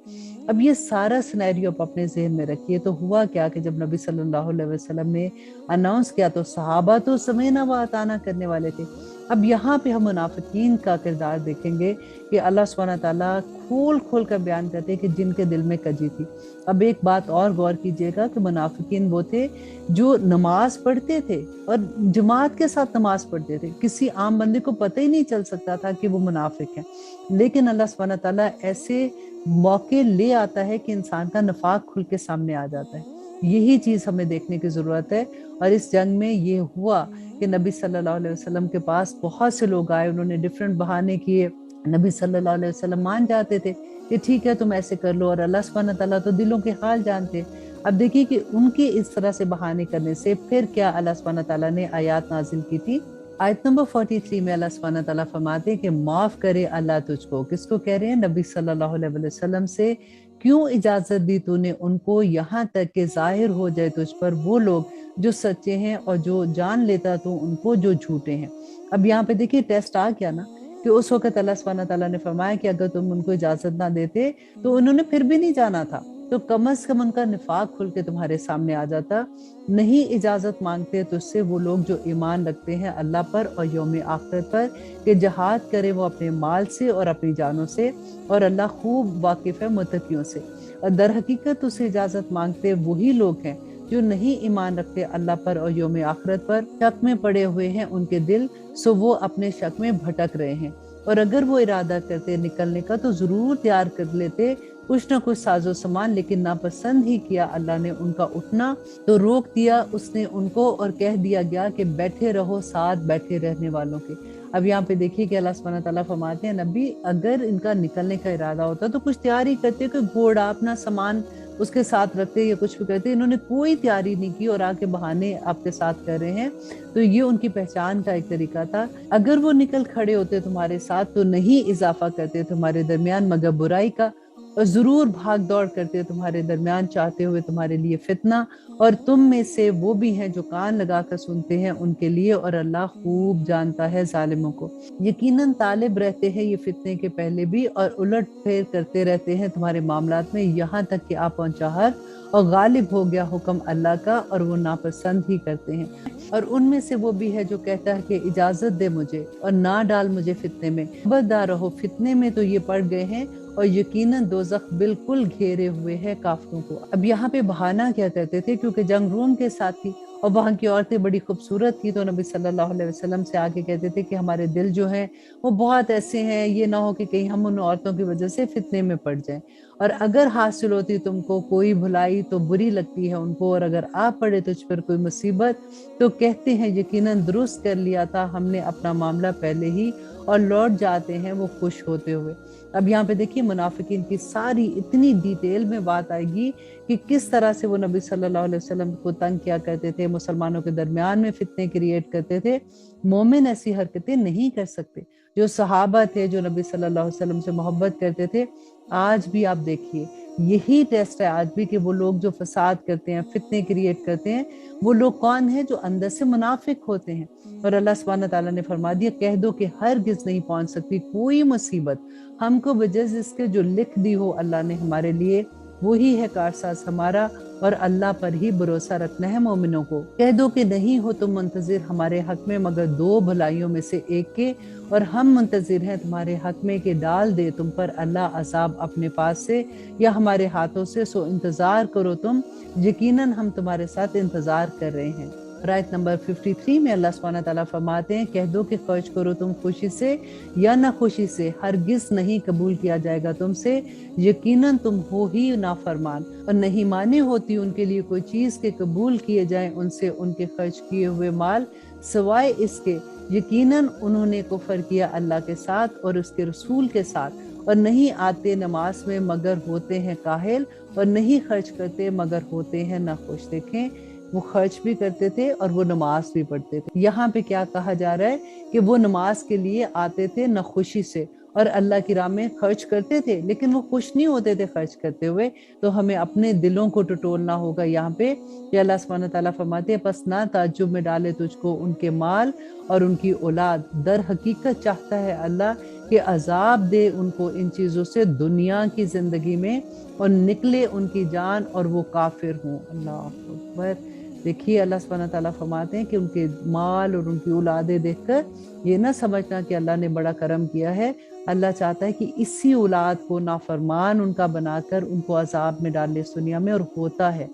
[SPEAKER 1] अब ये सारा सिनेरियो आप अपने ज़हन में रखिए। तो हुआ क्या कि जब नबी सल्लल्लाहु अलैहि वसल्लम ने अनाउंस किया तो सहाबा तो समय न आना करने वाले थे। अब यहाँ पे हम मुनाफिकीन का किरदार देखेंगे कि अल्लाह सुब्हानहू तआला खोल खोल कर बयान करते हैं कि जिनके दिल में कजी थी। अब एक बात और गौर कीजिएगा कि मुनाफिकीन वो थे जो नमाज पढ़ते थे और जमात के साथ नमाज पढ़ते थे। किसी आम बंदे को पता ही नहीं चल सकता था कि वो मुनाफिक है, लेकिन अल्लाह सुब्हानहू तआला ऐसे मौके ले आता है कि इंसान का नफाक खुल के सामने आ जाता है। यही चीज हमें देखने की जरूरत है। और इस जंग में ये हुआ कि नबी सल्लल्लाहु अलैहि वसल्लम के पास बहुत से लोग आए, उन्होंने डिफरेंट बहाने किए। नबी सल्लल्लाहु अलैहि वसल्लम मान जाते थे कि ठीक है तुम ऐसे कर लो, और अल्लाह सुब्हानहू तआला तो दिलों के हाल जानते। अब देखिए कि उनके इस तरह से बहाने करने से फिर क्या अल्लाह सुब्हानहू तआला ने आयत नाजिल की थी। आयत नंबर 43 में अल्लाह सुब्हानहू तआला फरमाते हैं कि माफ करे अल्लाह तुझको। किसको कह रहे हैं? नबी सल्लल्लाहु अलैहि वसल्लम से। क्यों इजाजत दी तूने उनको यहाँ तक कि जाहिर हो जाए तुझ पर वो लोग जो सच्चे हैं और जो जान लेता तू उनको जो झूठे हैं। अब यहाँ पे देखिए टेस्ट आ गया ना कि उस वक्त अल्लाह सुब्हानहू तआला ने फरमाया कि अगर तुम उनको इजाजत ना देते तो उन्होंने फिर भी नहीं जाना था, तो कम से कम उनका निफाक खुल के तुम्हारे सामने आ जाता। नहीं इजाजत मांगते तो उससे वो लोग जो ईमान रखते हैं अल्लाह पर और यौम आखिरत पर कि जहाद करे वो अपने माल से और अपनी जानों से, और अल्लाह खूब वाकिफ है मुत्तकियों से। और दर हकीकत उससे इजाजत मांगते वही लोग हैं जो नहीं ईमान रखते अल्लाह पर और यौम आखिरत पर, शक में पड़े हुए हैं उनके दिल, सो वो अपने शक में भटक रहे हैं। और अगर वो इरादा करते निकलने का तो जरूर तैयार कर लेते कुछ न कुछ साजो सामान, लेकिन नापसंद ही किया अल्लाह ने उनका उठना, तो रोक दिया उसने उनको और कह दिया गया कि बैठे रहो साथ बैठे रहने वालों के। अब यहाँ पे देखिए कि अल्लाह सुब्हानहू तआला फरमाते हैं, नबी अगर इनका निकलने का इरादा होता तो कुछ तैयारी करते, कोई घोड़ा अपना सामान उसके साथ रखते या कुछ भी करते। इन्होंने कोई तैयारी नहीं की और आके बहाने आपके साथ कर रहे हैं। तो ये उनकी पहचान का एक तरीका था। अगर वो निकल खड़े होते तुम्हारे साथ तो नहीं इजाफा करते तुम्हारे दरमियान मगर बुराई का, और जरूर भाग दौड़ करते तुम्हारे दरमियान चाहते हुए तुम्हारे लिए फितना। और तुम में से वो भी हैं जो कान लगाकर सुनते हैं उनके लिए, और अल्लाह खूब जानता है जालिमों को। यकीनन तालिब रहते हैं ये फितने के पहले भी, और उलट फेर करते रहते हैं तुम्हारे मामलात में, यहाँ तक कि आप पहुंचाहट और गालिब हो गया हुक्म अल्लाह का, और वो नापसंद ही करते हैं। और उनमें से वो भी है जो कहता है कि इजाजत दे मुझे और ना डाल मुझे फितने में, खबरदार रहो फितने में तो ये पड़ गए हैं, और यकीनन दोज़ख बिल्कुल घेरे हुए है काफिरों को। अब यहाँ पे बहाना क्या करते थे, क्योंकि जंग रूम के साथ थी और वहाँ की औरतें बड़ी खूबसूरत थी, तो नबी सल्लल्लाहु अलैहि वसल्लम से आके कहते थे कि हमारे दिल जो हैं वो बहुत ऐसे हैं, ये ना हो कि कहीं हम उन औरतों की वजह से फितने में पड़ जाएं। और अगर हासिल होती तुमको कोई भलाई तो बुरी लगती है उनको, और अगर आ पड़े तुझ पर कोई मुसीबत तो कहते हैं यकीनन दुरुस्त कर लिया था हमने अपना मामला पहले ही, और लौट जाते हैं वो खुश होते हुए। अब यहाँ पे देखिए मुनाफिकीन की सारी इतनी डिटेल में बात आएगी कि किस तरह से वो नबी सल्लल्लाहु अलैहि वसल्लम को तंग किया करते थे, मुसलमानों के दरमियान में फितने क्रिएट करते थे। मोमिन ऐसी हरकतें नहीं कर सकते। जो सहाबा थे जो नबी सल्लल्लाहु अलैहि वसल्लम से मोहब्बत करते थे, आज भी आप देखिए यही टेस्ट है आज भी कि वो लोग जो फसाद करते हैं, फितने क्रिएट करते हैं, वो लोग कौन है, जो अंदर से मुनाफिक होते हैं। और अल्लाह सुब्हानहू तआला ने फरमा दिया, कह दो कि हरगिज़ नहीं पहुंच सकती कोई मुसीबत हमको बजाय इसके जो लिख दी हो अल्लाह ने हमारे लिए, वही है कारसाज हमारा, और अल्लाह पर ही भरोसा रखना है मोमिनों को। कह दो कि नहीं हो तुम मुंतजिर हमारे हक में मगर दो भलाइयों में से एक के, और हम मुंतजिर हैं तुम्हारे हक में कि डाल दे तुम पर अल्लाह अजाब अपने पास से या हमारे हाथों से, सो इंतजार करो तुम, यकीनन हम तुम्हारे साथ इंतजार कर रहे हैं। आयत नंबर 53 में अल्लाह सुब्हानहू तआला फरमाते हैं, कह दो कि खर्च करो तुम खुशी से या ना खुशी से, हरगिज नहीं कबूल किया जाएगा तुमसे, यकीनन तुम हो ही नाफरमान। और नहीं माने होती उनके लिए कोई चीज के कबूल किए जाए उनसे उनके खर्च किए हुए माल, सिवाय इसके यकीनन उन्होंने कुफर किया अल्लाह के साथ और उसके रसूल के साथ, और नहीं आते नमाज में मगर होते हैं काहिल, और नहीं खर्च करते मगर होते हैं नाखुश। देखें वो खर्च भी करते थे और वो नमाज भी पढ़ते थे। यहाँ पे क्या कहा जा रहा है कि वो नमाज के लिए आते थे न खुशी से, और अल्लाह की राह में खर्च करते थे, लेकिन वो खुश नहीं होते थे खर्च करते हुए। तो हमें अपने दिलों को टटोलना होगा यहाँ पे कि अल्लाह सुब्हानहू तआला फरमाते हैं, बस ना ताज्जुब में डाले तुझको उनके माल और उनकी औलाद, दर हकीकत चाहता है अल्लाह कि अजाब दे उनको इन चीज़ों से दुनिया की जिंदगी में, और निकले उनकी जान और वो काफिर हों। अल्लाह अकबर। देखिए अल्लाह सुब्हानहू तआला फरमाते हैं कि उनके माल और उनकी औलादें देखकर ये ना समझना कि अल्लाह ने बड़ा करम किया है। अल्लाह चाहता है कि इसी औलाद को नाफरमान उनका बनाकर उनको अजाब में डाल ले इस दुनिया में। और होता है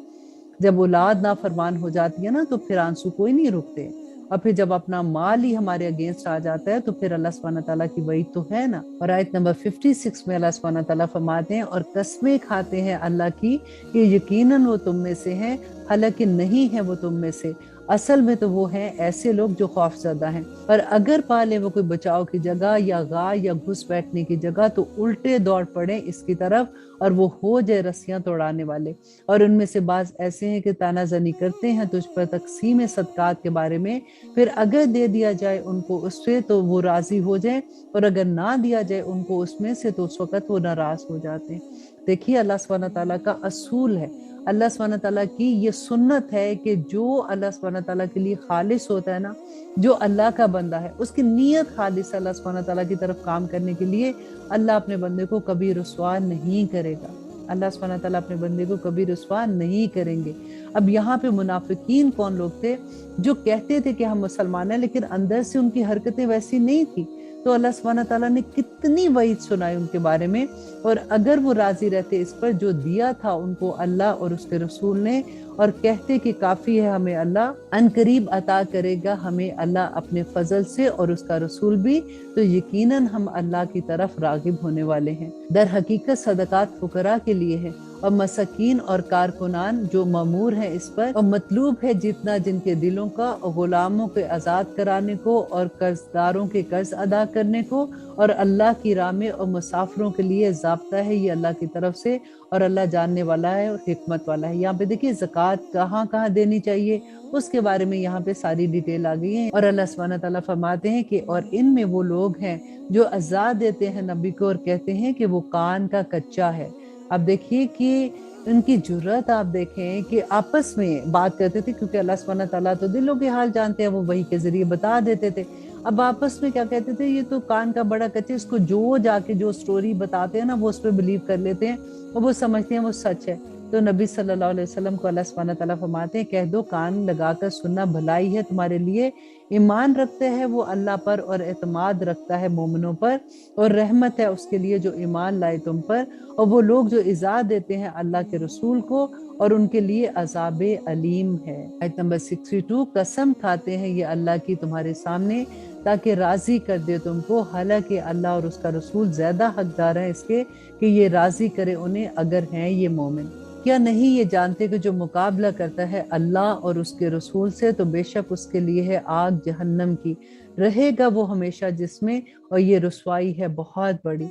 [SPEAKER 1] जब औलाद नाफरमान हो जाती है ना, तो फिर आंसू कोई नहीं रुकते, और फिर जब अपना माल ही हमारे अगेंस्ट आ जाता है तो फिर अल्लाह सुब्हानहू तआला की वही तो है ना। और आयत नंबर 56 में अल्लाह सुब्हानहू तआला फरमाते हैं, और कसमें खाते हैं अल्लाह की कि यकीनन वो तुम में से हैं, हालांकि नहीं है वो तुम में से, असल में तो वो हैं ऐसे लोग जो खौफजदा हैं। और अगर पाले वो कोई बचाव की जगह या गाय या घुस बैठने की जगह, तो उल्टे दौड़ पड़े इसकी तरफ, और वो हो जाए रस्सियां तोड़ाने वाले। और उनमें से बाज ऐसे हैं कि तानाजनी करते हैं तुझ पर तकसीम सदकात के बारे में, फिर अगर दे दिया जाए उनको उससे तो वो राजी हो जाए, और अगर ना दिया जाए उनको उसमें से तो उस वक़्त वो नाराज हो जाते हैं। देखिए अल्लाह सुब्हानहू तआला का असूल है, अल्लाह सुब्हानहू तआला की ये सुन्नत है कि जो अल्लाह सुब्हानहू तआला के लिए खालिस होता है ना, जो अल्लाह का बंदा है उसकी नीयत खालिस अल्लाह सुब्हानहू तआला की तरफ काम करने के लिए, अल्लाह अपने बंदे को कभी रुसवा नहीं करेगा। अल्लाह सुब्हानहू तआला अपने बंदे को कभी रुसवा नहीं करेंगे। अब यहाँ पे मुनाफिकीन कौन लोग थे, जो कहते थे कि हम मुसलमान हैं लेकिन अंदर से उनकी हरकतें वैसी नहीं थी। तो अल्लाह सुब्हानहू तआला ने कितनी वईद सुनाई उनके बारे में, और अगर वो राजी रहते इस पर जो दिया था उनको अल्लाह और उसके रसूल ने, और कहते कि काफी है हमें अल्लाह, अनकरीब अता करेगा हमें अल्लाह अपने फजल से और उसका रसूल भी, तो यकीनन हम अल्लाह की तरफ रागिब होने वाले हैं। दर हकीकत सदकात फुकरा के लिए है, اور مساکین اور کارکنان جو مامور ہیں اس پر، اور مطلوب ہے جتنا جن کے دلوں کا، اور غلاموں کے آزاد کرانے کو، اور قرض داروں کے قرض ادا کرنے کو، اور اللہ کی راہ میں اور مسافروں کے لیے ضابطہ ہے یہ اللہ کی طرف سے، اور اللہ جاننے والا ہے اور حکمت والا ہے۔ یہاں پہ دیکھیے زکوٰۃ کہاں کہاں دینی چاہیے اس کے بارے میں یہاں پہ ساری ڈیٹیل آ گئی ہے، اور اللہ سبحانہ تعالیٰ فرماتے ہیں کہ اور ان میں وہ لوگ ہیں جو عزا دیتے ہیں نبی کو اور کہتے ہیں کہ وہ کان کا کچا ہے۔ اب دیکھیے کہ ان کی جرت آپ دیکھیں کہ آپس میں بات کرتے تھے، کیونکہ اللہ سبحانہ تعالیٰ تو دلوں کے حال جانتے ہیں، وہ وحی کے ذریعے بتا دیتے تھے۔ اب آپس میں کیا کہتے تھے، یہ تو کان کا بڑا کچا، اس کو جو جا کے جو سٹوری بتاتے ہیں نا وہ اس پہ بلیو کر لیتے ہیں اور وہ سمجھتے ہیں وہ سچ ہے۔ تو نبی صلی اللہ علیہ وسلم کو اللہ سبحانہ تعالیٰ فرماتے ہیں کہہ دو کان لگا کر سننا بھلائی ہے تمہارے لیے، ایمان رکھتے ہیں وہ اللہ پر اور اعتماد رکھتا ہے مومنوں پر، اور رحمت ہے اس کے لیے جو ایمان لائے تم پر، اور وہ لوگ جو ایذا دیتے ہیں اللہ کے رسول کو اور ان کے لیے عذاب علیم ہے۔ آیت نمبر 62، قسم کھاتے ہیں یہ اللہ کی تمہارے سامنے تاکہ راضی کر دے تم کو، حالانکہ اللہ اور اس کا رسول زیادہ حقدار ہیں اس کے کہ یہ راضی کرے انہیں اگر ہیں یہ مومن۔ کیا نہیں یہ جانتے کہ جو مقابلہ کرتا ہے اللہ اور اس کے رسول سے تو بے شک اس کے لیے ہے آگ جہنم کی، رہے گا وہ ہمیشہ جس میں، اور یہ رسوائی ہے بہت بڑی۔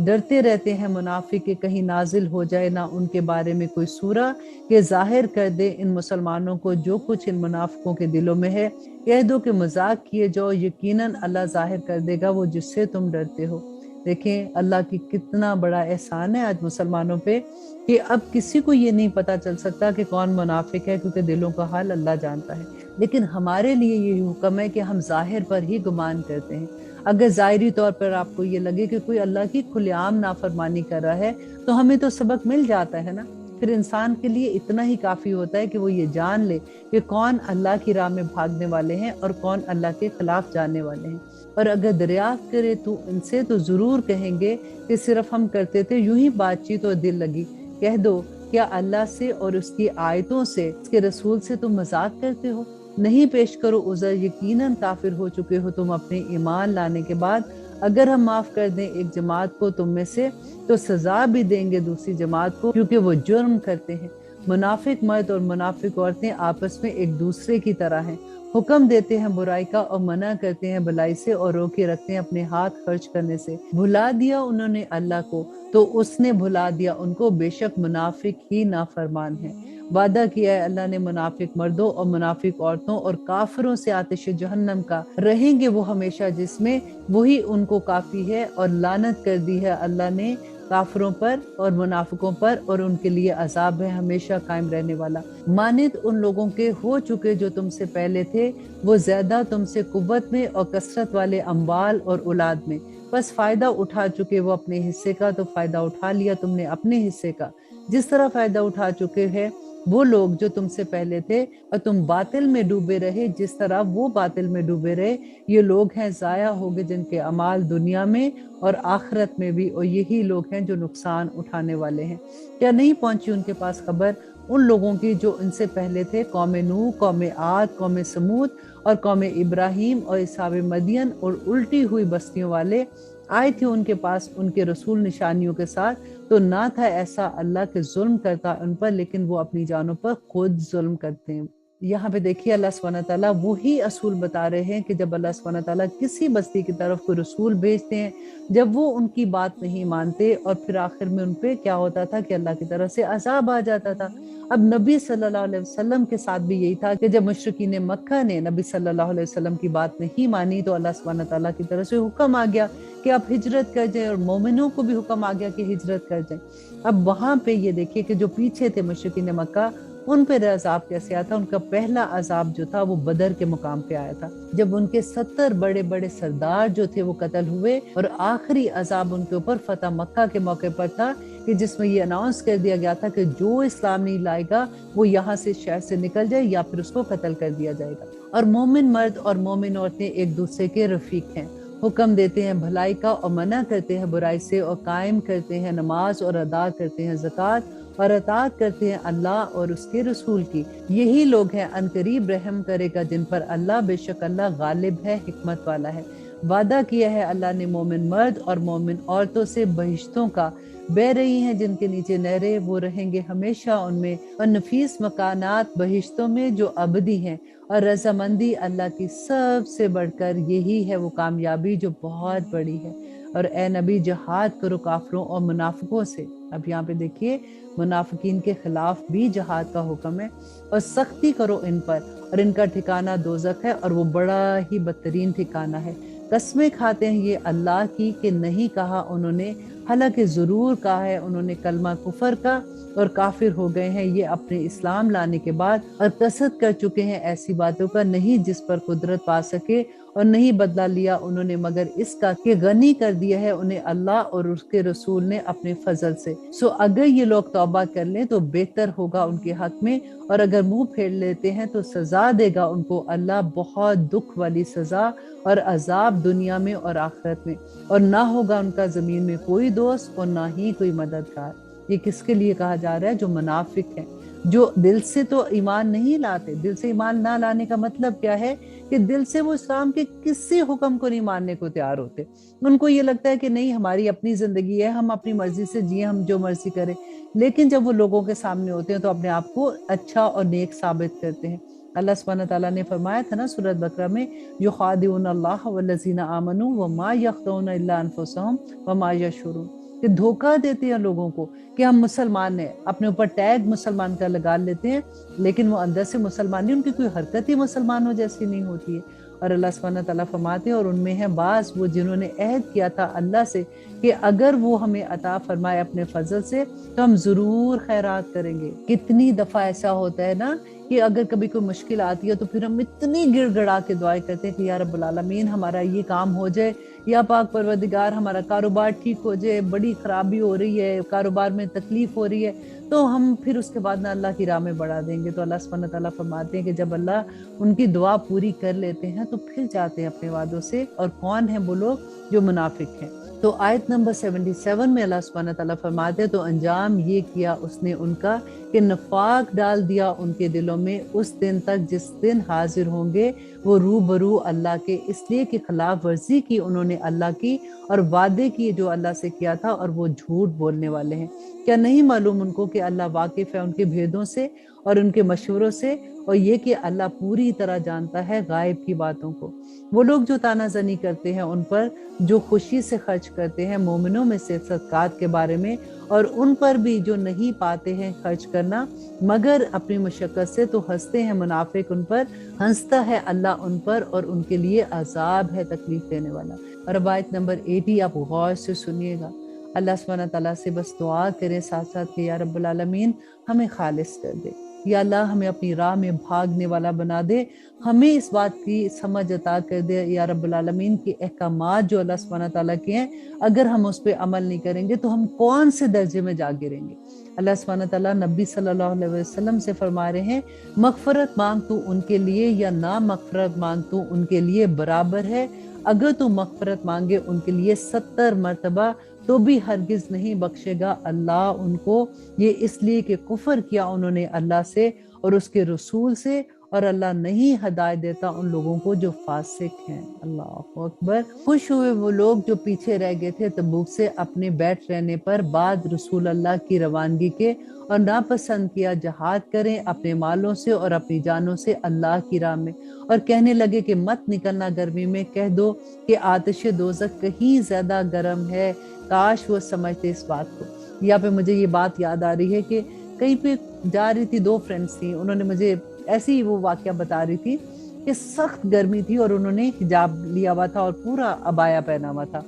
[SPEAKER 1] ڈرتے رہتے ہیں منافق کہ کہیں نازل ہو جائے نہ ان کے بارے میں کوئی سورہ کہ ظاہر کر دے ان مسلمانوں کو جو کچھ ان منافقوں کے دلوں میں ہے، کہہ دو کہ مذاق کیے جاؤ، یقیناً اللہ ظاہر کر دے گا وہ جس سے تم ڈرتے ہو۔ دیکھیں اللہ کی کتنا بڑا احسان ہے آج مسلمانوں پہ کہ اب کسی کو یہ نہیں پتا چل سکتا کہ کون منافق ہے، کیونکہ دلوں کا حال اللہ جانتا ہے۔ لیکن ہمارے لیے یہ حکم ہے کہ ہم ظاہر پر ہی گمان کرتے ہیں۔ اگر ظاہری طور پر آپ کو یہ لگے کہ کوئی اللہ کی کھلے عام نافرمانی کر رہا ہے تو ہمیں تو سبق مل جاتا ہے نا۔ پھر انسان کے لیے اتنا ہی کافی ہوتا ہے کہ وہ یہ جان لے کہ کون اللہ کی راہ میں بھاگنے والے ہیں اور کون اللہ کے خلاف جانے والے ہیں۔ اور اگر دریافت کرے تو ان سے تو ضرور کہیں گے کہ صرف ہم کرتے تھے یوں ہی بات چیت اور دل لگی۔ کہہ دو کیا اللہ سے اور اس کی آیتوں سے، اس کے رسول سے تم مذاق کرتے ہو؟ نہیں پیش کرو عذر، یقیناً کافر ہو چکے ہو تم اپنے ایمان لانے کے بعد۔ اگر ہم معاف کر دیں ایک جماعت کو تم میں سے تو سزا بھی دیں گے دوسری جماعت کو، کیونکہ وہ جرم کرتے ہیں۔ منافق مرد اور منافق عورتیں آپس میں ایک دوسرے کی طرح ہیں، حکم دیتے ہیں برائی کا اور منع کرتے ہیں بھلائی سے، اور روکے رکھتے ہیں اپنے ہاتھ خرچ کرنے سے۔ بھلا دیا انہوں نے اللہ کو تو اس نے بھلا دیا ان کو، بے شک منافق ہی نافرمان ہے۔ وعدہ کیا ہے اللہ نے منافق مردوں اور منافق عورتوں اور کافروں سے آتش جہنم کا، رہیں گے وہ ہمیشہ جس میں، وہی ان کو کافی ہے، اور لعنت کر دی ہے اللہ نے کافروں پر اور منافقوں پر، اور ان کے لیے عذاب ہے ہمیشہ قائم رہنے والا۔ مانند ان لوگوں کے ہو چکے جو تم سے پہلے تھے، وہ زیادہ تم سے قوت میں اور کثرت والے اموال اور اولاد میں، بس فائدہ اٹھا چکے وہ اپنے حصے کا، تو فائدہ اٹھا لیا تم نے اپنے حصے کا، جس طرح فائدہ اٹھا چکے ہیں وہ لوگ جو تم سے پہلے تھے، اور تم باطل میں ڈوبے رہے جس طرح وہ باطل میں ڈوبے رہے۔ یہ لوگ ہیں ضائع ہو گئے جن کے اعمال دنیا میں اور آخرت میں بھی، اور یہی لوگ ہیں جو نقصان اٹھانے والے ہیں۔ کیا نہیں پہنچی ان کے پاس خبر ان لوگوں کی جو ان سے پہلے تھے، قوم نوح، قوم عاد، قوم سمود اور قوم ابراہیم اور اصحاب مدین اور الٹی ہوئی بستیوں والے؟ آئے تھے ان کے پاس ان کے رسول نشانیوں کے ساتھ، تو نہ تھا ایسا اللہ کے ظلم کرتا ان پر، لیکن وہ اپنی جانوں پر خود ظلم کرتے ہیں۔ یہاں پہ دیکھیے اللہ سبحانہ تعالیٰ وہی اصول بتا رہے ہیں کہ جب اللہ سبحانہ تعالیٰ کسی بستی کی طرف کوئی رسول بھیجتے ہیں، جب وہ ان کی بات نہیں مانتے، اور پھر آخر میں ان پہ کیا ہوتا تھا کہ اللہ کی طرف سے عذاب آ جاتا تھا۔ اب نبی صلی اللہ علیہ وسلم کے ساتھ بھی یہی تھا کہ جب مشرکین مکہ نے نبی صلی اللہ علیہ وسلم کی بات نہیں مانی تو اللہ سبحانہ تعالیٰ کی طرف سے حکم آ گیا کہ آپ ہجرت کر جائیں، اور مومنوں کو بھی حکم آ گیا کہ ہجرت کر جائیں۔ اب وہاں پہ یہ دیکھیے کہ جو پیچھے تھے مشرکین مکہ، ان پہ عذاب کیسے آیا تھا؟ ان کا پہلا عذاب جو تھا وہ بدر کے مقام پہ آیا تھا، جب ان کے 70 بڑے بڑے سردار جو تھے وہ قتل ہوئے، اور آخری عذاب ان کے اوپر فتح مکہ کے موقع پر تھا کہ جس میں یہ اناؤنس کر دیا گیا تھا کہ جو اسلام نہیں لائے گا وہ یہاں سے شہر سے نکل جائے یا پھر اس کو قتل کر دیا جائے گا۔ اور مومن مرد اور مومن عورتیں ایک دوسرے کے رفیق ہیں، حکم دیتے ہیں بھلائی کا اور منع کرتے ہیں برائی سے، اور قائم کرتے ہیں نماز اور ادا کرتے ہیں زکوٰۃ، اور اطاعت کرتے ہیں اللہ اور اس کے رسول کی۔ یہی لوگ ہیں عنقریب رحم کرے گا جن پر اللہ، بے شک اللہ غالب ہے، حکمت والا ہے۔ وعدہ کیا ہے اللہ نے مومن مرد اور مومن عورتوں سے بہشتوں کا، بہ رہی ہیں جن کے نیچے نہریں، وہ رہیں گے ہمیشہ ان میں، اور نفیس مکانات بہشتوں میں جو ابدی ہیں، اور رضامندی اللہ کی سب سے بڑھ کر یہی ہے وہ کامیابی جو بہت بڑی ہے۔ اور اے نبی جہاد کرو کافروں اور منافقوں سے۔ اب یہاں پہ دیکھیے منافقین کے خلاف بھی جہاد کا حکم ہے، اور سختی کرو ان پر، اور ان کا ٹھکانہ دوزخ ہے اور وہ بڑا ہی بدترین ٹھکانہ ہے۔ قسمیں کھاتے ہیں یہ اللہ کی کہ نہیں کہا انہوں نے، حالانکہ ضرور کہا ہے انہوں نے کلمہ کفر کا، اور کافر ہو گئے ہیں یہ اپنے اسلام لانے کے بعد، اور قصد کر چکے ہیں ایسی باتوں کا نہیں جس پر قدرت پا سکے، اور نہیں بدلہ لیا انہوں نے مگر اس کا کہ غنی کر دیا ہے انہیں اللہ اور اس کے رسول نے اپنے فضل سے۔ سو اگر یہ لوگ توبہ کر لیں تو بہتر ہوگا ان کے حق میں، اور اگر منہ پھیر لیتے ہیں تو سزا دے گا ان کو اللہ بہت دکھ والی سزا اور عذاب دنیا میں اور آخرت میں، اور نہ ہوگا ان کا زمین میں کوئی دوست اور نہ ہی کوئی مددگار۔ یہ کس کے لیے کہا جا رہا ہے؟ جو منافق ہیں، جو دل سے تو ایمان نہیں لاتے۔ دل سے ایمان نہ لانے کا مطلب کیا ہے؟ کہ دل سے وہ اسلام کے کسی حکم کو نہیں ماننے کو تیار ہوتے۔ ان کو یہ لگتا ہے کہ نہیں ہماری اپنی زندگی ہے، ہم اپنی مرضی سے جیے، ہم جو مرضی کریں، لیکن جب وہ لوگوں کے سامنے ہوتے ہیں تو اپنے آپ کو اچھا اور نیک ثابت کرتے ہیں۔ اللہ سبحانہ تعالیٰ نے فرمایا تھا نا سورۃ بقرہ میں، یخادعون اللہ والذین آمنوا وما یخدعون الا انفسهم وما یشعرون، کہ دھوکہ دیتے ہیں لوگوں کو کہ ہم مسلمان ہیں، اپنے اوپر ٹیگ مسلمان کا لگا لیتے ہیں، لیکن وہ اندر سے مسلمان نہیں، ان کی کوئی حرکت ہی مسلمانوں جیسی نہیں ہوتی ہے۔ اور اللہ سبحانہ تعالیٰ فرماتے ہیں اور ان میں ہیں بعض وہ جنہوں نے عہد کیا تھا اللہ سے کہ اگر وہ ہمیں عطا فرمائے اپنے فضل سے تو ہم ضرور خیرات کریں گے۔ کتنی دفعہ ایسا ہوتا ہے نا کہ اگر کبھی کوئی مشکل آتی ہے تو پھر ہم اتنی گڑ گڑا کے دعائیں کرتے ہیں کہ یا رب العالمین ہمارا یہ کام ہو جائے، یا پاک پروردگار ہمارا کاروبار ٹھیک ہو جائے، بڑی خرابی ہو رہی ہے، کاروبار میں تکلیف ہو رہی ہے، تو ہم پھر اس کے بعد نہ اللہ کی راہ میں بڑھا دیں گے۔ تو اللہ سبحانہ تعالیٰ فرماتے ہیں کہ جب اللہ ان کی دعا پوری کر لیتے ہیں تو پھر جاتے ہیں اپنے وعدوں سے، اور کون ہیں وہ لوگ؟ جو منافق ہیں۔ تو آیت نمبر 77 میں اللہ سبحانہ تعالیٰ فرماتے ہیں تو انجام یہ کیا اس نے ان کا کہ نفاق ڈال دیا ان کے دلوں میں اس دن تک جس دن حاضر ہوں گے وہ روبرو اللہ کے، اس لیے کہ خلاف ورزی کی انہوں نے اللہ کی اور وعدے کیے جو اللہ سے کیا تھا، اور وہ جھوٹ بولنے والے ہیں۔ کیا نہیں معلوم ان کو کہ اللہ واقف ہے ان کے بھیدوں سے اور ان کے مشوروں سے، اور یہ کہ اللہ پوری طرح جانتا ہے غائب کی باتوں کو۔ وہ لوگ جو طعنہ زنی کرتے ہیں ان پر جو خوشی سے خرچ کرتے ہیں مومنوں میں سے صدقات کے بارے میں، اور ان پر بھی جو نہیں پاتے ہیں خرچ کرنا مگر اپنی مشقت سے، تو ہنستے ہیں منافق ان پر، ہنستا ہے اللہ ان پر، اور ان کے لیے عذاب ہے تکلیف دینے والا۔ اور اب آیت نمبر 80 آپ غور سے سنیے گا۔ اللہ سبحانہ تعالیٰ سے بس دعا کریں ساتھ ساتھ کہ یا رب العالمین ہمیں خالص کر دے، یا اللہ ہمیں اپنی راہ میں بھاگنے والا بنا دے، ہمیں اس بات کی سمجھ عطا کر دے یا رب العالمین کے احکامات جو اللہ سبحانہ تعالیٰ کے ہیں، اگر ہم اس پہ عمل نہیں کریں گے تو ہم کون سے درجے میں جا گریں گے۔ اللہ سبحانہ تعالیٰ نبی صلی اللہ علیہ وسلم سے فرما رہے ہیں مغفرت مانگ تو ان کے لیے یا نہ مغفرت مانگ تو ان کے لیے برابر ہے، اگر تو مغفرت مانگے ان کے لیے 70 مرتبہ تو بھی ہرگز نہیں بخشے گا اللہ ان کو، یہ اس لیے کہ کفر کیا انہوں نے اللہ سے اور اس کے رسول سے، اور اللہ نہیں ہدایت دیتا ان لوگوں کو جو فاسق ہیں۔ اللہ اکبر۔ خوش ہوئے وہ لوگ جو پیچھے رہ گئے تھے تبوک سے اپنے بیٹھ رہنے پر بعد رسول اللہ کی روانگی کے، اور ناپسند کیا جہاد کریں اپنے مالوں سے اور اپنی جانوں سے اللہ کی راہ میں، اور کہنے لگے کہ مت نکلنا گرمی میں، کہہ دو کہ آتش دوزخ کہیں زیادہ گرم ہے، کاش وہ سمجھتے اس بات کو۔ یہاں پہ مجھے یہ بات یاد آ رہی ہے کہ کہیں پہ جا رہی تھی، 2 فرینڈس تھیں، انہوں نے مجھے ایسے ہی وہ واقعہ بتا رہی تھی کہ سخت گرمی تھی اور انہوں نے حجاب لیا ہوا تھا اور پورا عبایا پہنا ہوا تھا،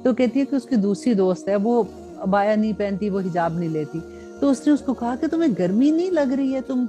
[SPEAKER 1] تو کہتی ہے کہ اس کی دوسری دوست ہے وہ عبایا نہیں پہنتی، وہ حجاب نہیں لیتی، تو اس نے اس کو کہا کہ تمہیں گرمی نہیں لگ رہی ہے، تم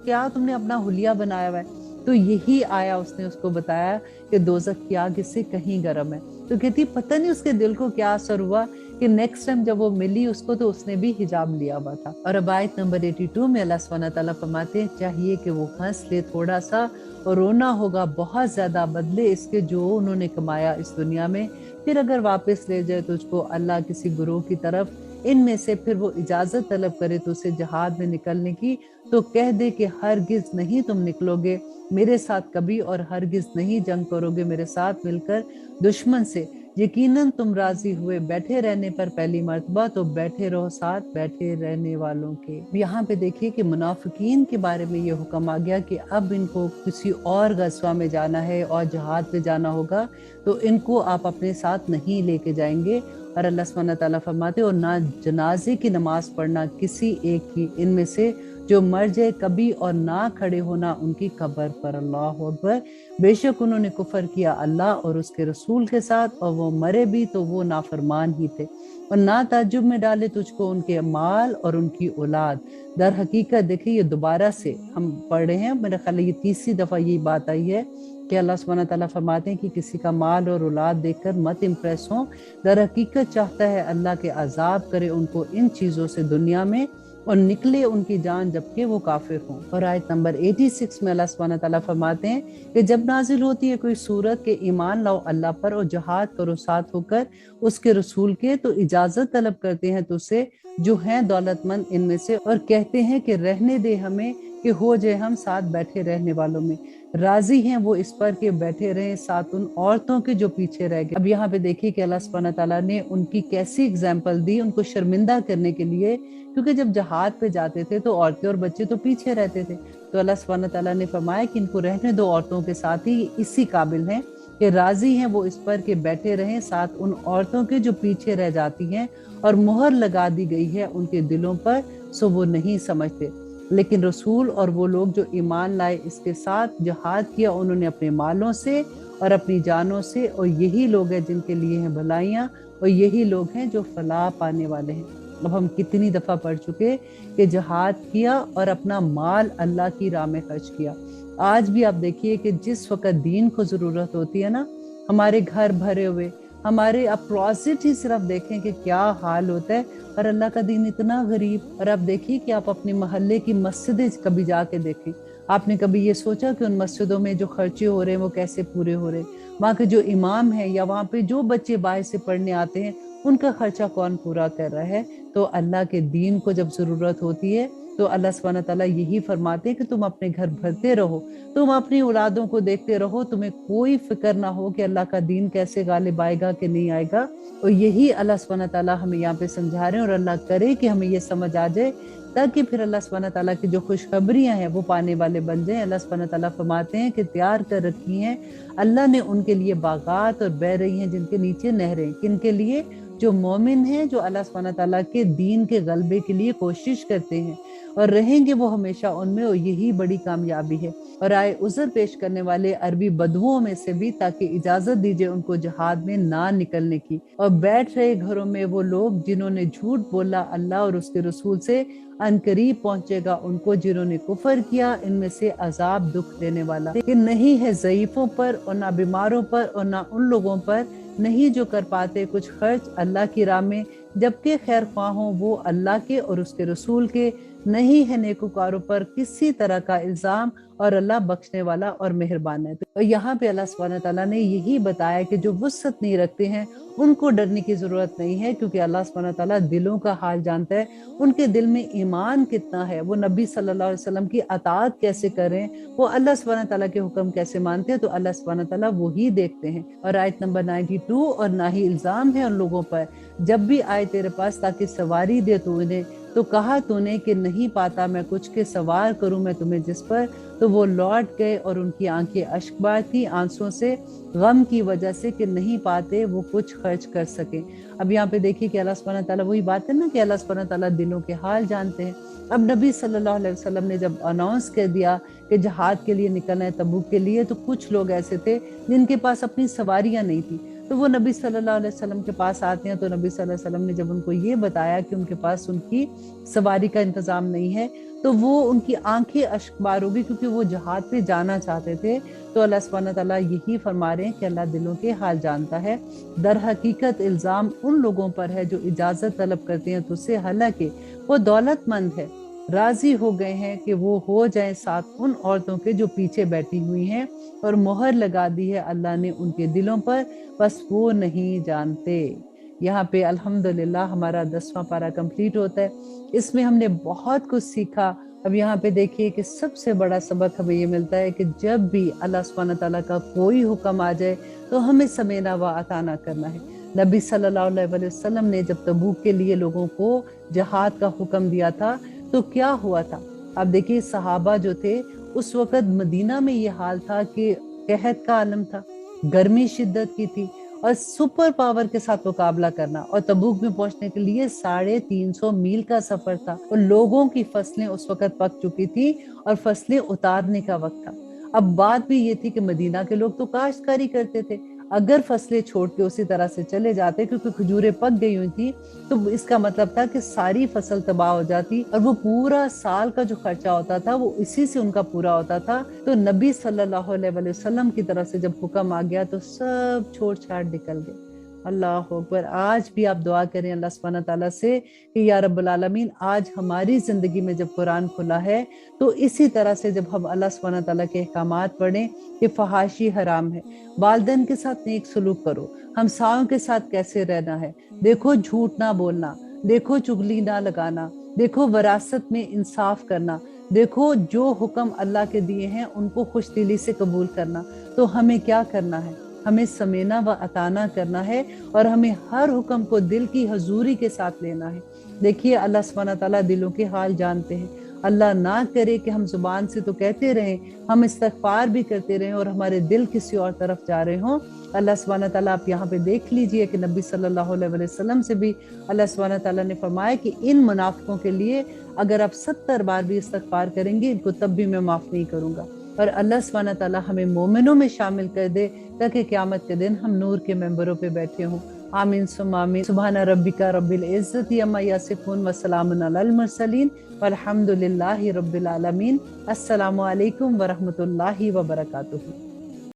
[SPEAKER 1] کیا تم نے اپنا حلیہ بنایا ہوا ہے؟ تو یہی آیا اس نے اس کو بتایا کہ دوزخ کی آگ اس سے کہیں گرم ہے۔ تو کہتی پتہ نہیں اس کے دل کو کیا اثر ہوا کہ نیکسٹ ٹائم جب وہ ملی اس کو تو اس نے بھی حجاب لیا ہوا تھا۔ اور اب آیت نمبر 82 میں اللہ سبحانہ تعالیٰ فرماتے ہیں چاہیے کہ وہ ہنس لے تھوڑا سا، اور رونا ہوگا بہت زیادہ بدلے اس کے جو انہوں نے کمایا اس دنیا میں، پھر اگر واپس لے جائے تجھ کو اللہ کسی گروہ کی طرف ان میں سے پھر وہ اجازت طلب کرے تو اسے جہاد میں نکلنے کی تو کہہ دے کہ ہرگز نہیں تم نکلو گے میرے ساتھ کبھی، اور ہرگز نہیں جنگ کرو گے میرے ساتھ مل کر دشمن سے، یقیناً تم راضی ہوئے بیٹھے رہنے پر پہلی مرتبہ، تو بیٹھے رہو ساتھ بیٹھے رہنے والوں کے۔ یہاں پہ دیکھیے کہ منافقین کے بارے میں یہ حکم آ گیا کہ اب ان کو کسی اور غزوہ میں جانا ہے اور جہاد پہ جانا ہوگا تو ان کو آپ اپنے ساتھ نہیں لے کے جائیں گے، اور اللہ سبحانہ تعالیٰ فرماتے اور نہ جنازے کی نماز پڑھنا کسی ایک کی ان میں سے جو مر جائے کبھی، اور نہ کھڑے ہونا ان کی قبر پر۔ اللہ اکبر، بے شک انہوں نے کفر کیا اللہ اور اس کے رسول کے ساتھ، اور وہ مرے بھی تو وہ نافرمان ہی تھے، اور نہ تعجب میں ڈالے تجھ کو ان کے مال اور ان کی اولاد۔ در حقیقت دیکھیں یہ دوبارہ سے ہم پڑھ رہے ہیں، میرے خیال ہے یہ تیسری دفعہ یہ بات آئی ہے کہ اللہ سبحانہ تعالیٰ فرماتے ہیں کہ کسی کا مال اور اولاد دیکھ کر مت امپریس ہوں، در حقیقت چاہتا ہے اللہ کے عذاب کرے ان کو ان چیزوں سے دنیا میں، اور نکلے ان کی جان جبکہ وہ کافر ہوں۔ اور آیت نمبر 86 میں اللہ سبحانہ تعالیٰ فرماتے ہیں کہ جب نازل ہوتی ہے کوئی صورت کہ ایمان لاؤ اللہ پر اور جہاد کرو ساتھ ہو کر اس کے رسول کے، تو اجازت طلب کرتے ہیں تجھ سے جو ہیں دولت مند ان میں سے، اور کہتے ہیں کہ رہنے دے ہمیں کہ ہو جائے ہم ساتھ بیٹھے رہنے والوں میں، راضی ہیں وہ اس پر کہ بیٹھے رہیں ساتھ ان عورتوں کے جو پیچھے رہ گئے۔ اب یہاں پہ دیکھیے کہ اللہ سبحانہ تعالیٰ نے ان کی کیسی اگزامپل دی ان کو شرمندہ کرنے کے لیے، کیونکہ جب جہاد پہ جاتے تھے تو عورتیں اور بچے تو پیچھے رہتے تھے، تو اللہ سبحانہ تعالیٰ نے فرمایا کہ ان کو رہنے دو عورتوں کے ساتھ ہی، اسی قابل ہیں کہ راضی ہیں وہ اس پر کہ بیٹھے رہیں ساتھ ان عورتوں کے جو پیچھے رہ جاتی ہیں، اور مہر لگا دی گئی ہے ان کے دلوں پر سو وہ نہیں سمجھتے۔ لیکن رسول اور وہ لوگ جو ایمان لائے اس کے ساتھ جہاد کیا انہوں نے اپنے مالوں سے اور اپنی جانوں سے، اور یہی لوگ ہیں جن کے لیے ہیں بھلائیاں، اور یہی لوگ ہیں جو فلاح پانے والے ہیں۔ اب ہم کتنی دفعہ پڑھ چکے کہ جہاد کیا اور اپنا مال اللہ کی راہ میں خرچ کیا۔ آج بھی آپ دیکھیے کہ جس وقت دین کو ضرورت ہوتی ہے نا، ہمارے گھر بھرے ہوئے، ہمارے اپروسٹ ہی صرف دیکھیں کہ کیا حال ہوتا ہے، اور اللہ کا دین اتنا غریب۔ اور آپ دیکھیے کہ آپ اپنے محلے کی مسجدیں کبھی جا کے دیکھیں، آپ نے کبھی یہ سوچا کہ ان مسجدوں میں جو خرچے ہو رہے ہیں وہ کیسے پورے ہو رہے ہیں؟ وہاں کے جو امام ہیں یا وہاں پہ جو بچے باہر سے پڑھنے آتے ہیں ان کا خرچہ کون پورا کر رہا ہے؟ تو اللہ کے دین کو جب ضرورت ہوتی ہے تو اللہ سبحانہ تعالیٰ یہی فرماتے ہیں کہ تم اپنے گھر بھرتے رہو، تم اپنی اولادوں کو دیکھتے رہو، تمہیں کوئی فکر نہ ہو کہ اللہ کا دین کیسے غالب آئے گا کہ نہیں آئے گا۔ اور یہی اللہ سبحانہ تعالیٰ ہمیں یہاں پہ سمجھا رہے ہیں، اور اللہ کرے کہ ہمیں یہ سمجھ آ جائے تاکہ پھر اللہ سبحانہ تعالیٰ کی جو خوشخبریاں ہیں وہ پانے والے بن جائیں۔ اللہ سبحانہ تعالیٰ فرماتے ہیں کہ تیار کر رکھی ہیں اللہ نے ان کے لیے باغات اور بہ رہی ہیں جن کے نیچے نہریں، کن کے لیے؟ جو مومن ہیں، جو اللہ سبحانہ تعالیٰ کے دین کے غلبے کے لیے کوشش کرتے ہیں، اور رہیں گے وہ ہمیشہ ان میں، اور یہی بڑی کامیابی ہے۔ اور آئے عذر پیش کرنے والے عربی بدوؤں میں سے بھی تاکہ اجازت دیجئے ان کو جہاد میں نہ نکلنے کی، اور بیٹھ رہے گھروں میں وہ لوگ جنہوں نے جھوٹ بولا اللہ اور اس کے رسول سے، ان قریب پہنچے گا ان کو جنہوں نے کفر کیا ان میں سے عذاب دکھ دینے والا۔ لیکن نہیں ہے ضعیفوں پر اور نہ بیماروں پر اور نہ ان لوگوں پر نہیں جو کر پاتے کچھ خرچ اللہ کی راہ میں، جبکہ خیر خواہوں وہ اللہ کے اور اس کے رسول کے، نہیں ہے نیکوکاروں پر کسی طرح کا الزام، اور اللہ بخشنے والا اور مہربان ہے۔ اور یہاں پہ اللہ سبحانہ تعالیٰ نے یہی بتایا کہ جو وسعت نہیں رکھتے ہیں ان کو ڈرنے کی ضرورت نہیں ہے، کیونکہ اللہ سبحانہ تعالیٰ دلوں کا حال جانتا ہے، ان کے دل میں ایمان کتنا ہے، وہ نبی صلی اللہ علیہ وسلم کی اطاعت کیسے کریں، وہ اللہ سبحانہ تعالیٰ کے حکم کیسے مانتے ہیں، تو اللہ سبحانہ تعالیٰ وہی دیکھتے ہیں۔ اور آیت نمبر 92، اور نہ ہی الزام ہے ان لوگوں پر جب بھی آئے تیرے پاس تاکہ سواری دے تو انہیں، تو کہا تو نے کہ نہیں پاتا میں کچھ کہ سوار کروں میں تمہیں جس پر، تو وہ لوٹ گئے اور ان کی آنکھیں اشک بار تھی آنسوں سے، غم کی وجہ سے کہ نہیں پاتے وہ کچھ خرچ کر سکیں۔ اب یہاں پہ دیکھیے کہ اللہ سبحانہ تعالیٰ وہی بات ہے نا کہ اللہ سبحانہ تعالیٰ دلوں کے حال جانتے ہیں۔ اب نبی صلی اللہ علیہ وسلم نے جب اناؤنس کر دیا کہ جہاد کے لیے نکلنا ہے تبوک کے لیے، تو کچھ لوگ ایسے تھے جن کے پاس اپنی سواریاں نہیں تھی، تو وہ نبی صلی اللہ علیہ وسلم کے پاس آتے ہیں، تو نبی صلی اللہ علیہ وسلم نے جب ان کو یہ بتایا کہ ان کے پاس ان کی سواری کا انتظام نہیں ہے، تو وہ ان کی آنکھیں اشک بار ہوگی کیونکہ وہ جہاد پہ جانا چاہتے تھے۔ تو اللہ سبحانہ تعالیٰ یہی فرما رہے ہیں کہ اللہ دلوں کے حال جانتا ہے، در حقیقت الزام ان لوگوں پر ہے جو اجازت طلب کرتے ہیں تجھ سے، حالانکہ وہ دولت مند ہے، راضی ہو گئے ہیں کہ وہ ہو جائیں ساتھ ان عورتوں کے جو پیچھے بیٹھی ہوئی ہیں، اور مہر لگا دی ہے اللہ نے ان کے دلوں پر، بس وہ نہیں جانتے۔ यहाँ पे अल्हम्दुलिल्लाह हमारा 10वां पारा कंप्लीट होता है। इसमें हमने बहुत कुछ सीखा। अब यहाँ पे देखिए कि सबसे बड़ा सबक हमें ये मिलता है कि जब भी अल्लाह सुब्हानहू तआला का कोई हुक्म आ जाए तो हमें समेना व अताना करना है। नबी सल्लल्लाहु अलैहि वसल्लम ने जब तबूक के लिए लोगों को जिहाद का हुक्म दिया था तो क्या हुआ था? अब देखिए सहाबा जो थे उस वक़्त मदीना में ये हाल था कि कहत का आलम था, गर्मी शिद्दत की थी और सुपर पावर के साथ मुकाबला करना, और तबूक में पहुंचने के लिए 350 मील का सफर था और लोगों की फसलें उस वक्त पक चुकी थी और फसलें उतारने का वक्त था। अब बात भी ये थी कि मदीना के लोग तो काश्तकारी करते थे, अगर फसलें छोड़ के उसी तरह से चले जाते क्योंकि खजूरें पक गई हुई थी तो इसका मतलब था कि सारी फसल तबाह हो जाती और वो पूरा साल का जो खर्चा होता था वो इसी से उनका पूरा होता था। तो नबी सल्लल्लाहु अलैहि वसल्लम की तरफ से जब हुक्म आ गया तो सब छोड़ छाड़ निकल गए। अल्लाह अकबर। आज भी आप दुआ करें अल्लाह सुब्हानहू तआला से कि या रब्बुल आलमीन आज हमारी जिंदगी में जब कुरान खुला है तो इसी तरह से जब हम अल्लाह सुब्हानहू तआला के अहकामात पढ़ें कि फहाशी हराम है, वालिदैन के साथ नेक सलूक करो, हमसायों के साथ कैसे रहना है, देखो झूठ ना बोलना, देखो चुगली ना लगाना, देखो विरासत में इंसाफ करना, देखो जो हुक्म अल्लाह के दिए हैं उनको खुश दिली से कबूल करना। तो हमें क्या करना है? हमें समेना व अताना करना है और हमें हर हुक्म को दिल की हजूरी के साथ लेना है। देखिए अल्लाह सुब्हानहू तआला दिलों के हाल जानते हैं। अल्लाह ना करे कि हम जुबान से तो कहते रहें, हम इस्तगफार भी करते रहें और हमारे दिल किसी और तरफ जा रहे हों। अल्लाह सुब्हानहू तआला आप यहाँ पे देख लीजिए कि नबी सल्लल्लाहु अलैहि वसल्लम से भी अल्लाह सुब्हानहू तआला ने फरमाया कि इन मुनाफिकों के लिए अगर आप 70 बार भी इस्तगफार करेंगे इनको तब भी मैं माफ नहीं करूंगा। और अल्लाह सुब्हानहू तआला हमें मोमिनों में शामिल कर दे ताकि क़यामत के दिन हम नूर के मेंबरों पे बैठे हों। आमीन सुम्मा आमीन। सुब्हाना रब्बिका रब्बिल इज्जति अम्मा यसिफून व सलामुन अलल मुरसलीन वल्हम्दुलिल्लाहि रब्बिल आलमीन। अस्सलामु अलैकुम व रहमतुल्लाहि व बरकातुहू।